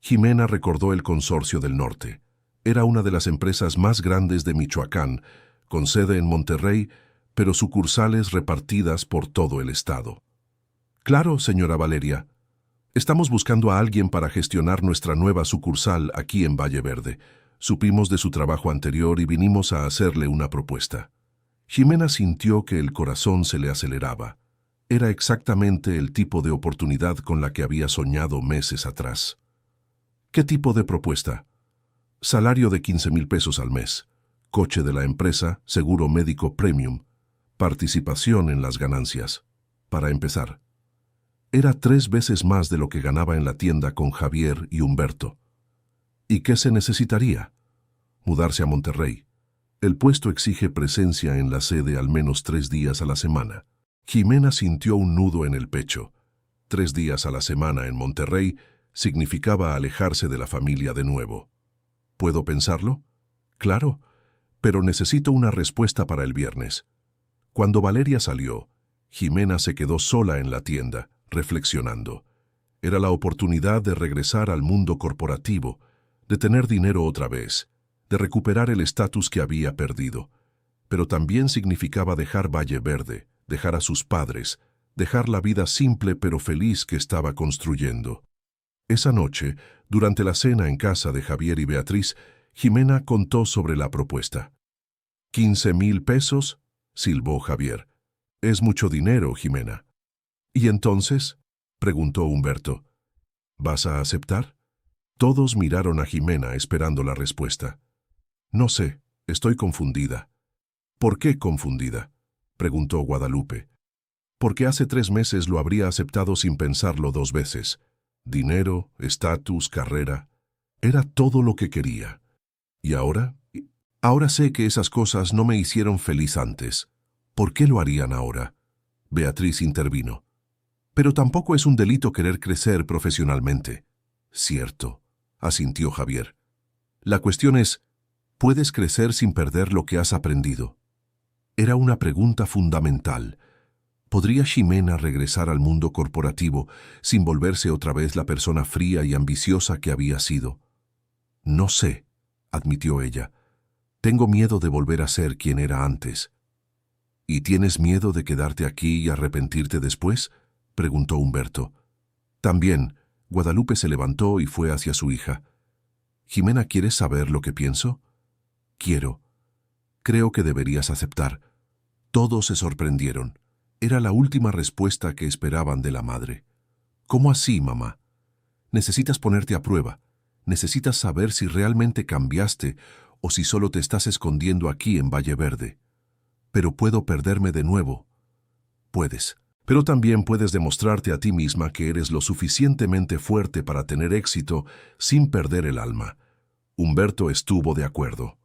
Jimena recordó el Consorcio del Norte. Era una de las empresas más grandes de Michoacán, con sede en Monterrey, pero sucursales repartidas por todo el estado. «Claro, señora Valeria. Estamos buscando a alguien para gestionar nuestra nueva sucursal aquí en Valle Verde. Supimos de su trabajo anterior y vinimos a hacerle una propuesta». Jimena sintió que el corazón se le aceleraba. Era exactamente el tipo de oportunidad con la que había soñado meses atrás. «¿Qué tipo de propuesta?» «Salario de 15,000 pesos al mes, coche de la empresa, seguro médico premium, participación en las ganancias. Para empezar». Era 3 veces más de lo que ganaba en la tienda con Javier y Humberto. ¿Y qué se necesitaría? Mudarse a Monterrey. El puesto exige presencia en la sede al menos 3 días a la semana. Jimena sintió un nudo en el pecho. 3 días a la semana en Monterrey significaba alejarse de la familia de nuevo. ¿Puedo pensarlo? Claro, pero necesito una respuesta para el viernes. Cuando Valeria salió, Jimena se quedó sola en la tienda, reflexionando. Era la oportunidad de regresar al mundo corporativo, de tener dinero otra vez, de recuperar el estatus que había perdido. Pero también significaba dejar Valle Verde, dejar a sus padres, dejar la vida simple pero feliz que estaba construyendo. Esa noche, durante la cena en casa de Javier y Beatriz, Jimena contó sobre la propuesta. «¿15,000 pesos?» silbó Javier. «Es mucho dinero, Jimena». «¿Y entonces?», preguntó Humberto. «¿Vas a aceptar?» Todos miraron a Jimena esperando la respuesta. «No sé, estoy confundida». «¿Por qué confundida?», preguntó Guadalupe. «Porque hace 3 meses lo habría aceptado sin pensarlo 2 veces. Dinero, estatus, carrera. Era todo lo que quería. ¿Y ahora? Ahora sé que esas cosas no me hicieron feliz antes. ¿Por qué lo harían ahora?». Beatriz intervino. «Pero tampoco es un delito querer crecer profesionalmente». «Cierto», asintió Javier. «La cuestión es, ¿puedes crecer sin perder lo que has aprendido?». Era una pregunta fundamental. ¿Podría Jimena regresar al mundo corporativo sin volverse otra vez la persona fría y ambiciosa que había sido? «No sé», admitió ella. «Tengo miedo de volver a ser quien era antes». «¿Y tienes miedo de quedarte aquí y arrepentirte después?», preguntó Humberto. También, Guadalupe se levantó y fue hacia su hija. «Jimena, ¿quieres saber lo que pienso?». «Quiero. Creo que deberías aceptar». Todos se sorprendieron. Era la última respuesta que esperaban de la madre. «¿Cómo así, mamá?». «Necesitas ponerte a prueba. Necesitas saber si realmente cambiaste o si solo te estás escondiendo aquí en Valle Verde». «Pero puedo perderme de nuevo». «Puedes. Pero también puedes demostrarte a ti misma que eres lo suficientemente fuerte para tener éxito sin perder el alma». Humberto estuvo de acuerdo.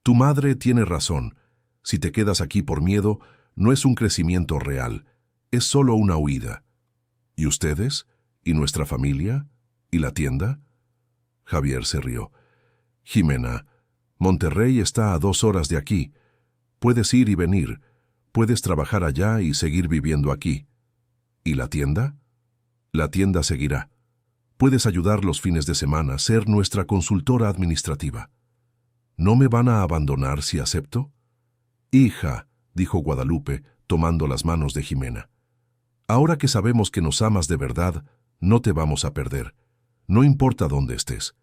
Tu madre tiene razón. Si te quedas aquí por miedo, no es un crecimiento real, es solo una huida. ¿Y ustedes? ¿Y nuestra familia? ¿Y la tienda? Javier se rió. Jimena, Monterrey está a 2 horas de aquí. Puedes ir y venir. Puedes trabajar allá y seguir viviendo aquí. ¿Y la tienda? La tienda seguirá. Puedes ayudar los fines de semana, ser nuestra consultora administrativa. ¿No me van a abandonar si acepto? Hija, dijo Guadalupe, tomando las manos de Jimena. Ahora que sabemos que nos amas de verdad, no te vamos a perder. No importa dónde estés.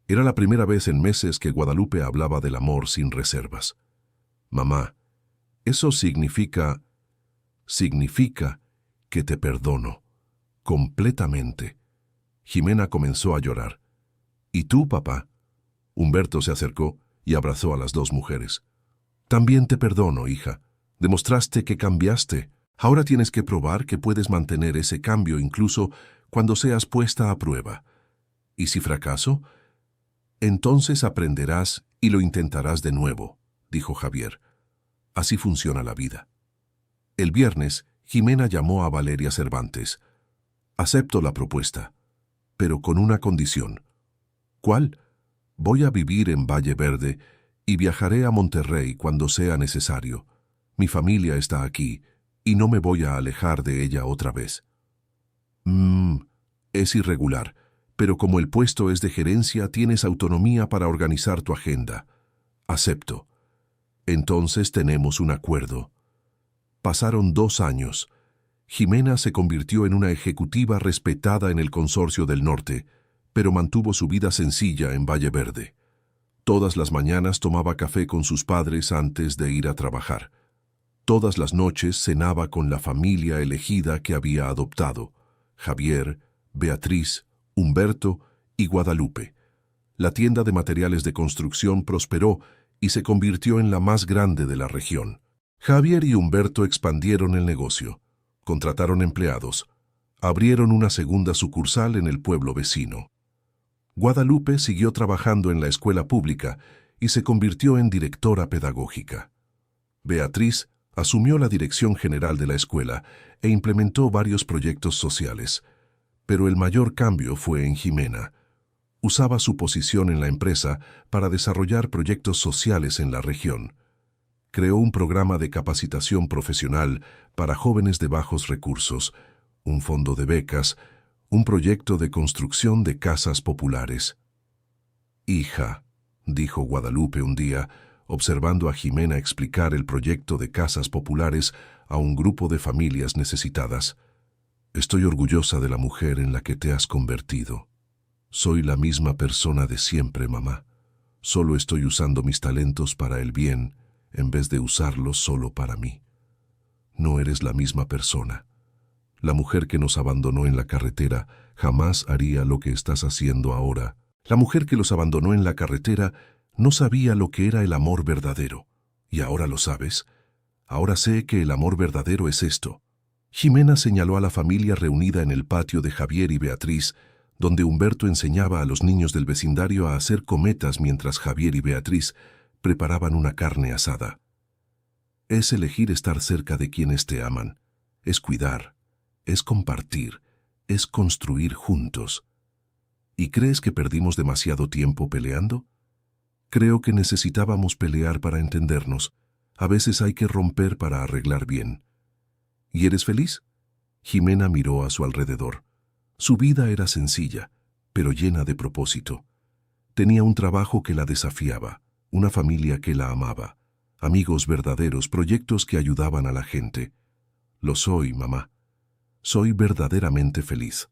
Era la primera vez en meses que Guadalupe hablaba del amor sin reservas. Mamá, eso significa que te perdono. Completamente. Jimena comenzó a llorar. ¿Y tú, papá? Humberto se acercó y abrazó a las dos mujeres. También te perdono, hija. Demostraste que cambiaste. Ahora tienes que probar que puedes mantener ese cambio incluso cuando seas puesta a prueba. ¿Y si fracaso? Entonces aprenderás y lo intentarás de nuevo, dijo Javier. Así funciona la vida. El viernes, Jimena llamó a Valeria Cervantes. Acepto la propuesta, pero con una condición. ¿Cuál? Voy a vivir en Valle Verde y viajaré a Monterrey cuando sea necesario. Mi familia está aquí y no me voy a alejar de ella otra vez. Es irregular, pero como el puesto es de gerencia, tienes autonomía para organizar tu agenda. Acepto. Entonces tenemos un acuerdo. Pasaron 2 años. Jimena se convirtió en una ejecutiva respetada en el Consorcio del Norte, pero mantuvo su vida sencilla en Valle Verde. Todas las mañanas tomaba café con sus padres antes de ir a trabajar. Todas las noches cenaba con la familia elegida que había adoptado: Javier, Beatriz, Humberto y Guadalupe. La tienda de materiales de construcción prosperó y se convirtió en la más grande de la región. Javier y Humberto expandieron el negocio, contrataron empleados, abrieron una segunda sucursal en el pueblo vecino. Guadalupe siguió trabajando en la escuela pública y se convirtió en directora pedagógica. Beatriz asumió la dirección general de la escuela e implementó varios proyectos sociales. Pero el mayor cambio fue en Jimena. Usaba su posición en la empresa para desarrollar proyectos sociales en la región. Creó un programa de capacitación profesional para jóvenes de bajos recursos, un fondo de becas, un proyecto de construcción de casas populares. Hija, dijo Guadalupe un día, observando a Jimena explicar el proyecto de casas populares a un grupo de familias necesitadas. Estoy orgullosa de la mujer en la que te has convertido. Soy la misma persona de siempre, mamá. Solo estoy usando mis talentos para el bien, en vez de usarlos solo para mí. No eres la misma persona. La mujer que nos abandonó en la carretera jamás haría lo que estás haciendo ahora. La mujer que los abandonó en la carretera no sabía lo que era el amor verdadero. ¿Y ahora lo sabes? Ahora sé que el amor verdadero es esto. Jimena señaló a la familia reunida en el patio de Javier y Beatriz, donde Humberto enseñaba a los niños del vecindario a hacer cometas mientras Javier y Beatriz preparaban una carne asada. Es elegir estar cerca de quienes te aman, es cuidar, es compartir, es construir juntos. ¿Y crees que perdimos demasiado tiempo peleando? Creo que necesitábamos pelear para entendernos. A veces hay que romper para arreglar bien. ¿Y eres feliz? Jimena miró a su alrededor. Su vida era sencilla, pero llena de propósito. Tenía un trabajo que la desafiaba, una familia que la amaba, amigos verdaderos, proyectos que ayudaban a la gente. Lo soy, mamá. Soy verdaderamente feliz.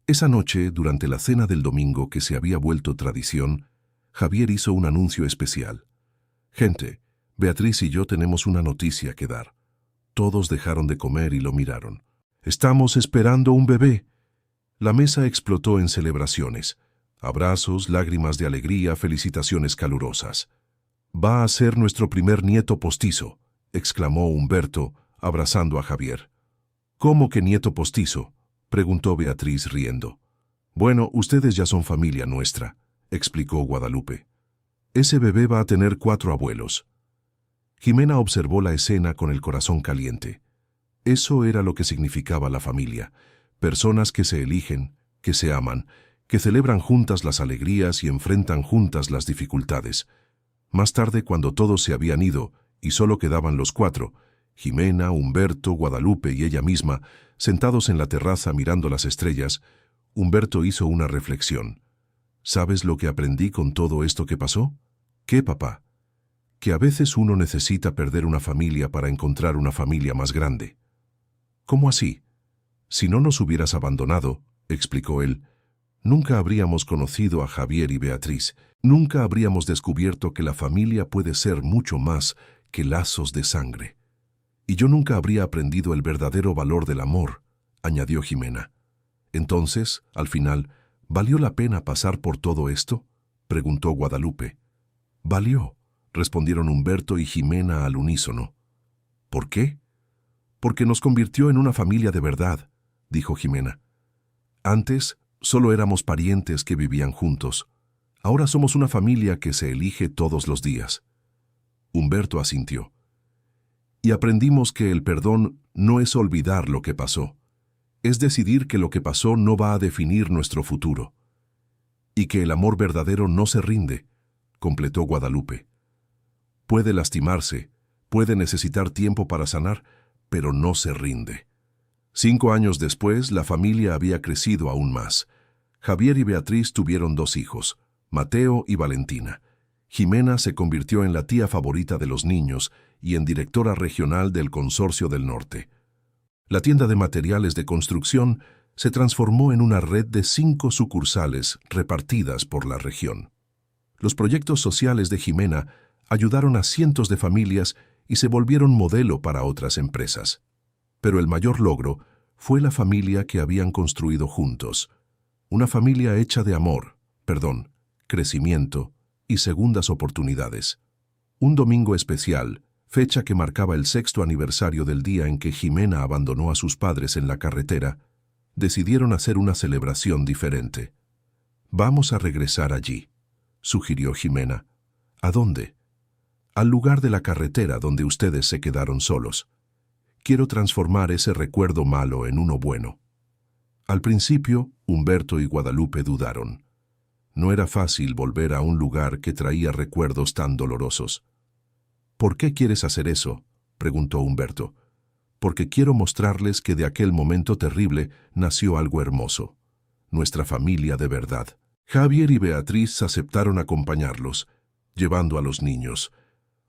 Esa noche, durante la cena del domingo que se había vuelto tradición, Javier hizo un anuncio especial. Gente, Beatriz y yo tenemos una noticia que dar. Todos dejaron de comer y lo miraron. Estamos esperando un bebé. La mesa explotó en celebraciones. Abrazos, lágrimas de alegría, felicitaciones calurosas. Va a ser nuestro primer nieto postizo, exclamó Humberto, abrazando a Javier. ¿Cómo que nieto postizo?, preguntó Beatriz riendo. Bueno, ustedes ya son familia nuestra, explicó Guadalupe. Ese bebé va a tener 4 abuelos. Jimena observó la escena con el corazón caliente. Eso era lo que significaba la familia. Personas que se eligen, que se aman, que celebran juntas las alegrías y enfrentan juntas las dificultades. Más tarde, cuando todos se habían ido y solo quedaban los 4, Jimena, Humberto, Guadalupe y ella misma, sentados en la terraza mirando las estrellas, Humberto hizo una reflexión. ¿Sabes lo que aprendí con todo esto que pasó? ¿Qué, papá? Que a veces uno necesita perder una familia para encontrar una familia más grande. ¿Cómo así? Si no nos hubieras abandonado, explicó él, nunca habríamos conocido a Javier y Beatriz, nunca habríamos descubierto que la familia puede ser mucho más que lazos de sangre. Y yo nunca habría aprendido el verdadero valor del amor, añadió Jimena. Entonces, al final, ¿valió la pena pasar por todo esto?, preguntó Guadalupe. Valió, respondieron Humberto y Jimena al unísono. ¿Por qué? Porque nos convirtió en una familia de verdad, dijo Jimena. Antes, solo éramos parientes que vivían juntos. Ahora somos una familia que se elige todos los días. Humberto asintió. Y aprendimos que el perdón no es olvidar lo que pasó. Es decidir que lo que pasó no va a definir nuestro futuro. Y que el amor verdadero no se rinde, completó Guadalupe. Puede lastimarse, puede necesitar tiempo para sanar, pero no se rinde. 5 años después, la familia había crecido aún más. Javier y Beatriz tuvieron 2 hijos, Mateo y Valentina. Jimena se convirtió en la tía favorita de los niños y en directora regional del Consorcio del Norte. La tienda de materiales de construcción se transformó en una red de 5 sucursales repartidas por la región. Los proyectos sociales de Jimena ayudaron a cientos de familias y se volvieron modelo para otras empresas. Pero el mayor logro fue la familia que habían construido juntos. Una familia hecha de amor, crecimiento y segundas oportunidades. Un domingo especial, fecha que marcaba el 6º aniversario del día en que Jimena abandonó a sus padres en la carretera, decidieron hacer una celebración diferente. Vamos a regresar allí, sugirió Jimena. ¿A dónde? Al lugar de la carretera donde ustedes se quedaron solos. Quiero transformar ese recuerdo malo en uno bueno. Al principio, Humberto y Guadalupe dudaron. No era fácil volver a un lugar que traía recuerdos tan dolorosos. ¿Por qué quieres hacer eso?, preguntó Humberto. Porque quiero mostrarles que de aquel momento terrible nació algo hermoso. Nuestra familia de verdad. Javier y Beatriz aceptaron acompañarlos, llevando a los niños.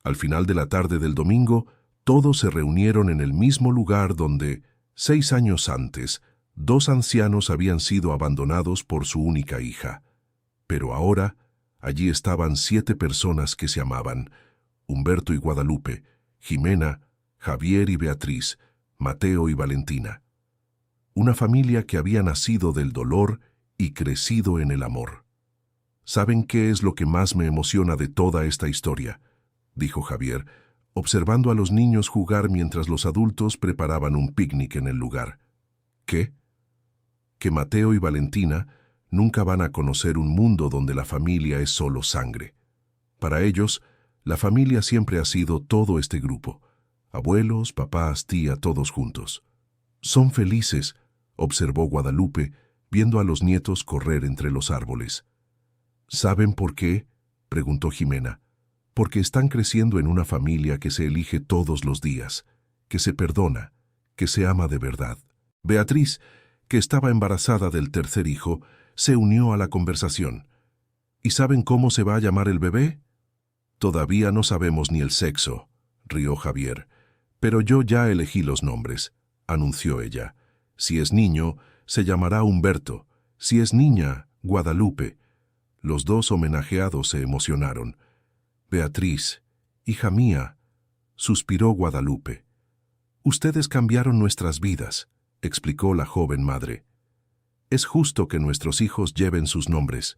Al final de la tarde del domingo, todos se reunieron en el mismo lugar donde, 6 años antes, 2 ancianos habían sido abandonados por su única hija. Pero ahora, allí estaban 7 personas que se amaban: Humberto y Guadalupe, Jimena, Javier y Beatriz, Mateo y Valentina. Una familia que había nacido del dolor y crecido en el amor. ¿Saben qué es lo que más me emociona de toda esta historia?, dijo Javier, observando a los niños jugar mientras los adultos preparaban un picnic en el lugar. ¿Qué? Que Mateo y Valentina nunca van a conocer un mundo donde la familia es solo sangre. Para ellos, la familia siempre ha sido todo este grupo: abuelos, papás, tía, todos juntos. Son felices, observó Guadalupe, viendo a los nietos correr entre los árboles. ¿Saben por qué?, preguntó Jimena. Porque están creciendo en una familia que se elige todos los días, que se perdona, que se ama de verdad. Beatriz, que estaba embarazada del 3er hijo, se unió a la conversación. ¿Y saben cómo se va a llamar el bebé? Todavía no sabemos ni el sexo, rió Javier. Pero yo ya elegí los nombres, anunció ella. Si es niño, se llamará Humberto. Si es niña, Guadalupe. Los 2 homenajeados se emocionaron. Beatriz, hija mía, suspiró Guadalupe. Ustedes cambiaron nuestras vidas, explicó la joven madre. Es justo que nuestros hijos lleven sus nombres.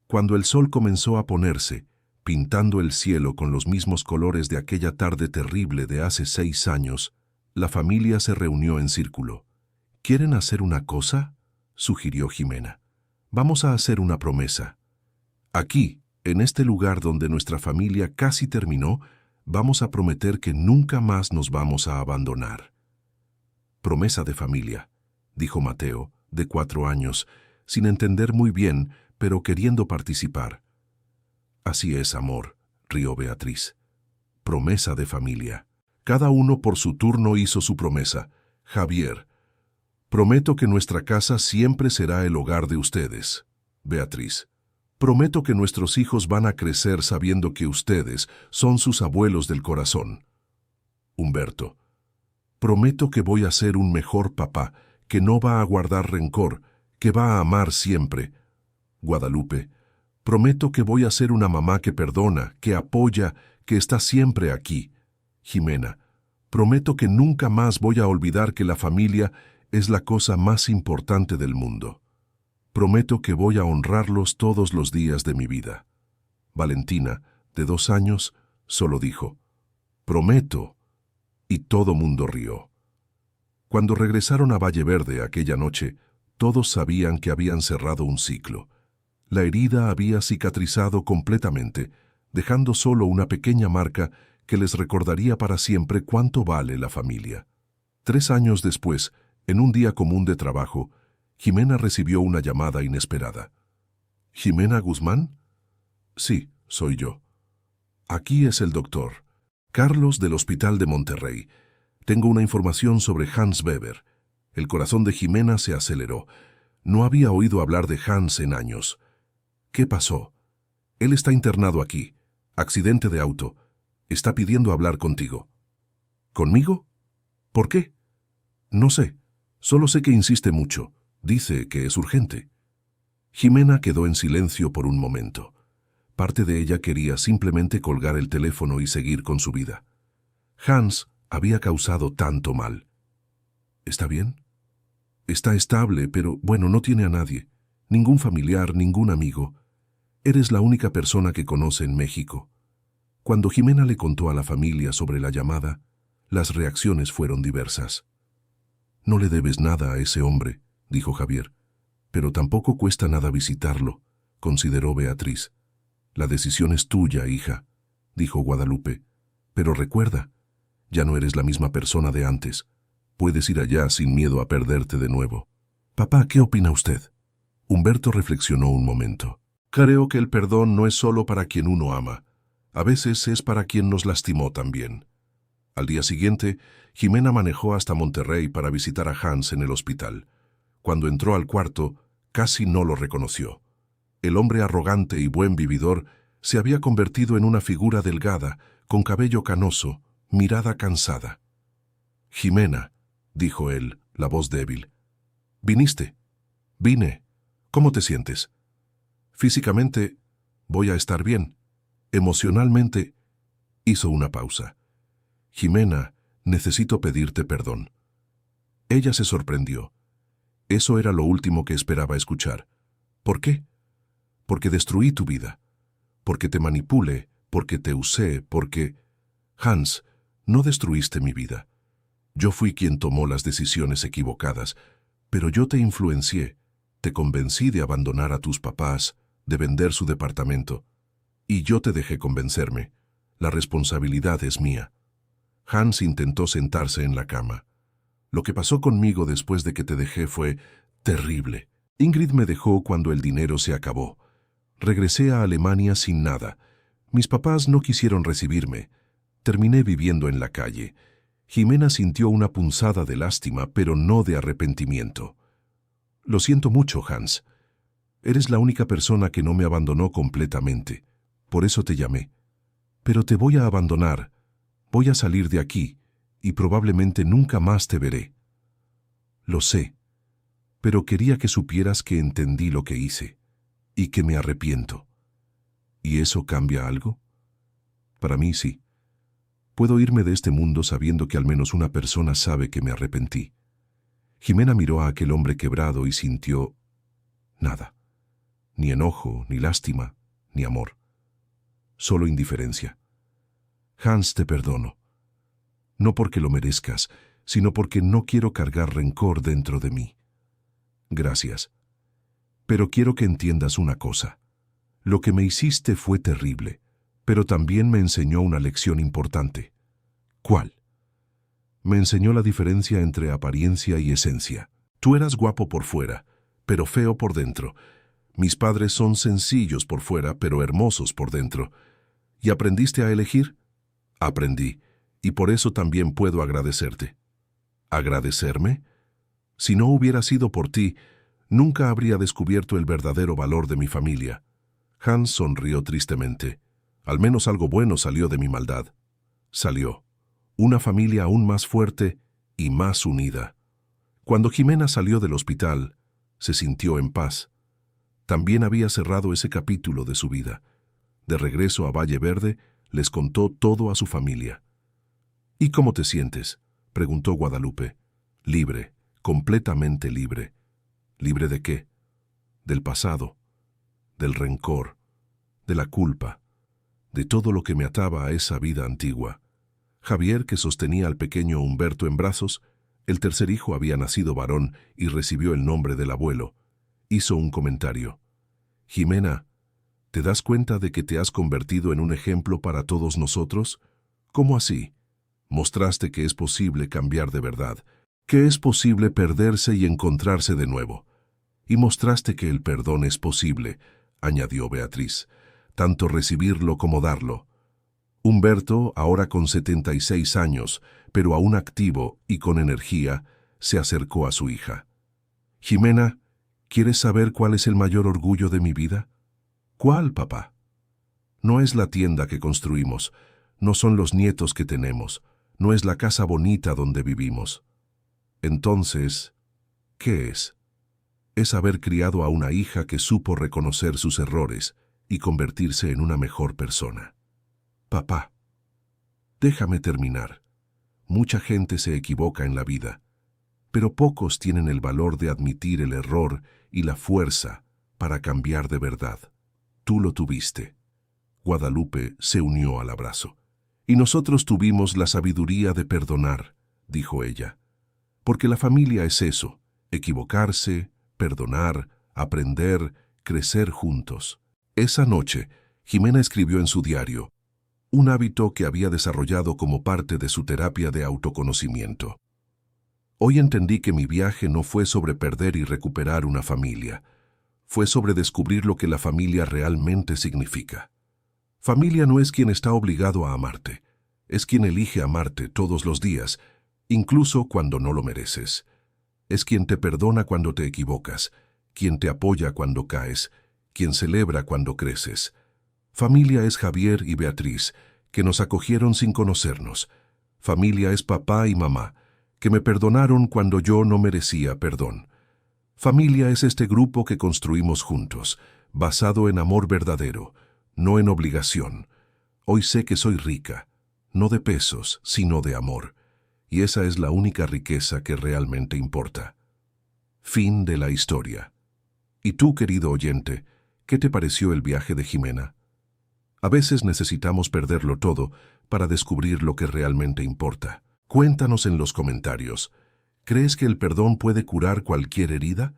Cuando el sol comenzó a ponerse, pintando el cielo con los mismos colores de aquella tarde terrible de hace 6 años, la familia se reunió en círculo. ¿Quieren hacer una cosa?, sugirió Jimena. Vamos a hacer una promesa. Aquí, en este lugar donde nuestra familia casi terminó, vamos a prometer que nunca más nos vamos a abandonar. Promesa de familia, dijo Mateo, de 4 años, sin entender muy bien, pero queriendo participar. Así es, amor, rió Beatriz. Promesa de familia. Cada uno por su turno hizo su promesa. Javier: prometo que nuestra casa siempre será el hogar de ustedes. Beatriz: prometo que nuestros hijos van a crecer sabiendo que ustedes son sus abuelos del corazón. Humberto: prometo que voy a ser un mejor papá, que no va a guardar rencor, que va a amar siempre. Guadalupe: prometo que voy a ser una mamá que perdona, que apoya, que está siempre aquí. Jimena: prometo que nunca más voy a olvidar que la familia es la cosa más importante del mundo. Prometo que voy a honrarlos todos los días de mi vida. Valentina, de 2 años, solo dijo: prometo. Y todo mundo rió. Cuando regresaron a Valle Verde aquella noche, todos sabían que habían cerrado un ciclo. La herida había cicatrizado completamente, dejando solo una pequeña marca que les recordaría para siempre cuánto vale la familia. 3 años después, en un día común de trabajo, Jimena recibió una llamada inesperada. ¿Jimena Guzmán? Sí, soy yo. Aquí es el doctor Carlos del Hospital de Monterrey. Tengo una información sobre Hans Weber. El corazón de Jimena se aceleró. No había oído hablar de Hans en años. ¿Qué pasó? Él está internado aquí. Accidente de auto. Está pidiendo hablar contigo. ¿Conmigo? ¿Por qué? No sé. Solo sé que insiste mucho. Dice que es urgente. Jimena quedó en silencio por un momento. Parte de ella quería simplemente colgar el teléfono y seguir con su vida. Hans había causado tanto mal. ¿Está bien? Está estable, pero bueno, no tiene a nadie. Ningún familiar, ningún amigo. Eres la única persona que conoce en México. Cuando Jimena le contó a la familia sobre la llamada, las reacciones fueron diversas. No le debes nada a ese hombre, dijo Javier. Pero tampoco cuesta nada visitarlo, consideró Beatriz. La decisión es tuya, hija, dijo Guadalupe. Pero recuerda, ya no eres la misma persona de antes. Puedes ir allá sin miedo a perderte de nuevo. Papá, ¿qué opina usted? Humberto reflexionó un momento. Creo que el perdón no es solo para quien uno ama. A veces es para quien nos lastimó también. Al día siguiente, Jimena manejó hasta Monterrey para visitar a Hans en el hospital. Cuando entró al cuarto, casi no lo reconoció. El hombre arrogante y buen vividor se había convertido en una figura delgada, con cabello canoso, mirada cansada. Jimena, dijo él, la voz débil. ¿Viniste? Vine. ¿Cómo te sientes? Físicamente, voy a estar bien. Emocionalmente, hizo una pausa. Jimena, necesito pedirte perdón. Ella se sorprendió. Eso era lo último que esperaba escuchar. ¿Por qué? Porque destruí tu vida. Porque te manipulé, porque te usé, porque... Hans, no destruiste mi vida. Yo fui quien tomó las decisiones equivocadas, pero yo te influencié, te convencí de abandonar a tus papás, de vender su departamento. Y yo te dejé convencerme. La responsabilidad es mía. Hans intentó sentarse en la cama. Lo que pasó conmigo después de que te dejé fue terrible. Ingrid me dejó cuando el dinero se acabó. Regresé a Alemania sin nada. Mis papás no quisieron recibirme. Terminé viviendo en la calle. Jimena sintió una punzada de lástima, pero no de arrepentimiento. Lo siento mucho, Hans. Eres la única persona que no me abandonó completamente. Por eso te llamé. Pero te voy a abandonar. Voy a salir de aquí, y probablemente nunca más te veré. Lo sé, pero quería que supieras que entendí lo que hice, y que me arrepiento. ¿Y eso cambia algo? Para mí sí. Puedo irme de este mundo sabiendo que al menos una persona sabe que me arrepentí. Jimena miró a aquel hombre quebrado y sintió nada. Ni enojo, ni lástima, ni amor. Solo indiferencia. Hans, te perdono. No porque lo merezcas, sino porque no quiero cargar rencor dentro de mí. Gracias. Pero quiero que entiendas una cosa. Lo que me hiciste fue terrible, pero también me enseñó una lección importante. ¿Cuál? Me enseñó la diferencia entre apariencia y esencia. Tú eras guapo por fuera, pero feo por dentro. Mis padres son sencillos por fuera, pero hermosos por dentro. ¿Y aprendiste a elegir? Aprendí, y por eso también puedo agradecerte. ¿Agradecerme? Si no hubiera sido por ti, nunca habría descubierto el verdadero valor de mi familia. Hans sonrió tristemente. Al menos algo bueno salió de mi maldad. Salió. Una familia aún más fuerte y más unida. Cuando Jimena salió del hospital, se sintió en paz. También había cerrado ese capítulo de su vida. De regreso a Valle Verde, les contó todo a su familia. ¿Y cómo te sientes?, preguntó Guadalupe. Libre, completamente libre. ¿Libre de qué? Del pasado, del rencor, de la culpa, de todo lo que me ataba a esa vida antigua. Javier, que sostenía al pequeño Humberto en brazos, el tercer hijo había nacido varón y recibió el nombre del abuelo, hizo un comentario. Jimena, ¿te das cuenta de que te has convertido en un ejemplo para todos nosotros? ¿Cómo así? Mostraste que es posible cambiar de verdad, que es posible perderse y encontrarse de nuevo. Y mostraste que el perdón es posible, añadió Beatriz, tanto recibirlo como darlo. Humberto, ahora con 76 años, pero aún activo y con energía, se acercó a su hija. Jimena, ¿quieres saber cuál es el mayor orgullo de mi vida? ¿Cuál, papá? No es la tienda que construimos, no son los nietos que tenemos, no es la casa bonita donde vivimos. Entonces, ¿qué es? Es haber criado a una hija que supo reconocer sus errores y convertirse en una mejor persona. Papá, déjame terminar. Mucha gente se equivoca en la vida, pero pocos tienen el valor de admitir el error y la fuerza para cambiar de verdad. Tú lo tuviste. Guadalupe se unió al abrazo. Y nosotros tuvimos la sabiduría de perdonar, dijo ella. Porque la familia es eso, equivocarse, perdonar, aprender, crecer juntos. Esa noche, Jimena escribió en su diario, un hábito que había desarrollado como parte de su terapia de autoconocimiento. Hoy entendí que mi viaje no fue sobre perder y recuperar una familia, fue sobre descubrir lo que la familia realmente significa. Familia no es quien está obligado a amarte, es quien elige amarte todos los días, incluso cuando no lo mereces. Es quien te perdona cuando te equivocas, quien te apoya cuando caes, quien celebra cuando creces. Familia es Javier y Beatriz, que nos acogieron sin conocernos. Familia es papá y mamá, que me perdonaron cuando yo no merecía perdón. Familia es este grupo que construimos juntos, basado en amor verdadero, no en obligación. Hoy sé que soy rica, no de pesos, sino de amor, y esa es la única riqueza que realmente importa. Fin de la historia. ¿Y tú, querido oyente, qué te pareció el viaje de Jimena? A veces necesitamos perderlo todo para descubrir lo que realmente importa. Cuéntanos en los comentarios. ¿Crees que el perdón puede curar cualquier herida?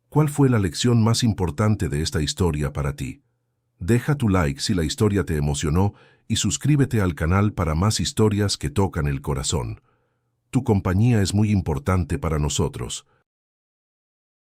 ¿Cuál fue la lección más importante de esta historia para ti? Deja tu like si la historia te emocionó y suscríbete al canal para más historias que tocan el corazón. Tu compañía es muy importante para nosotros.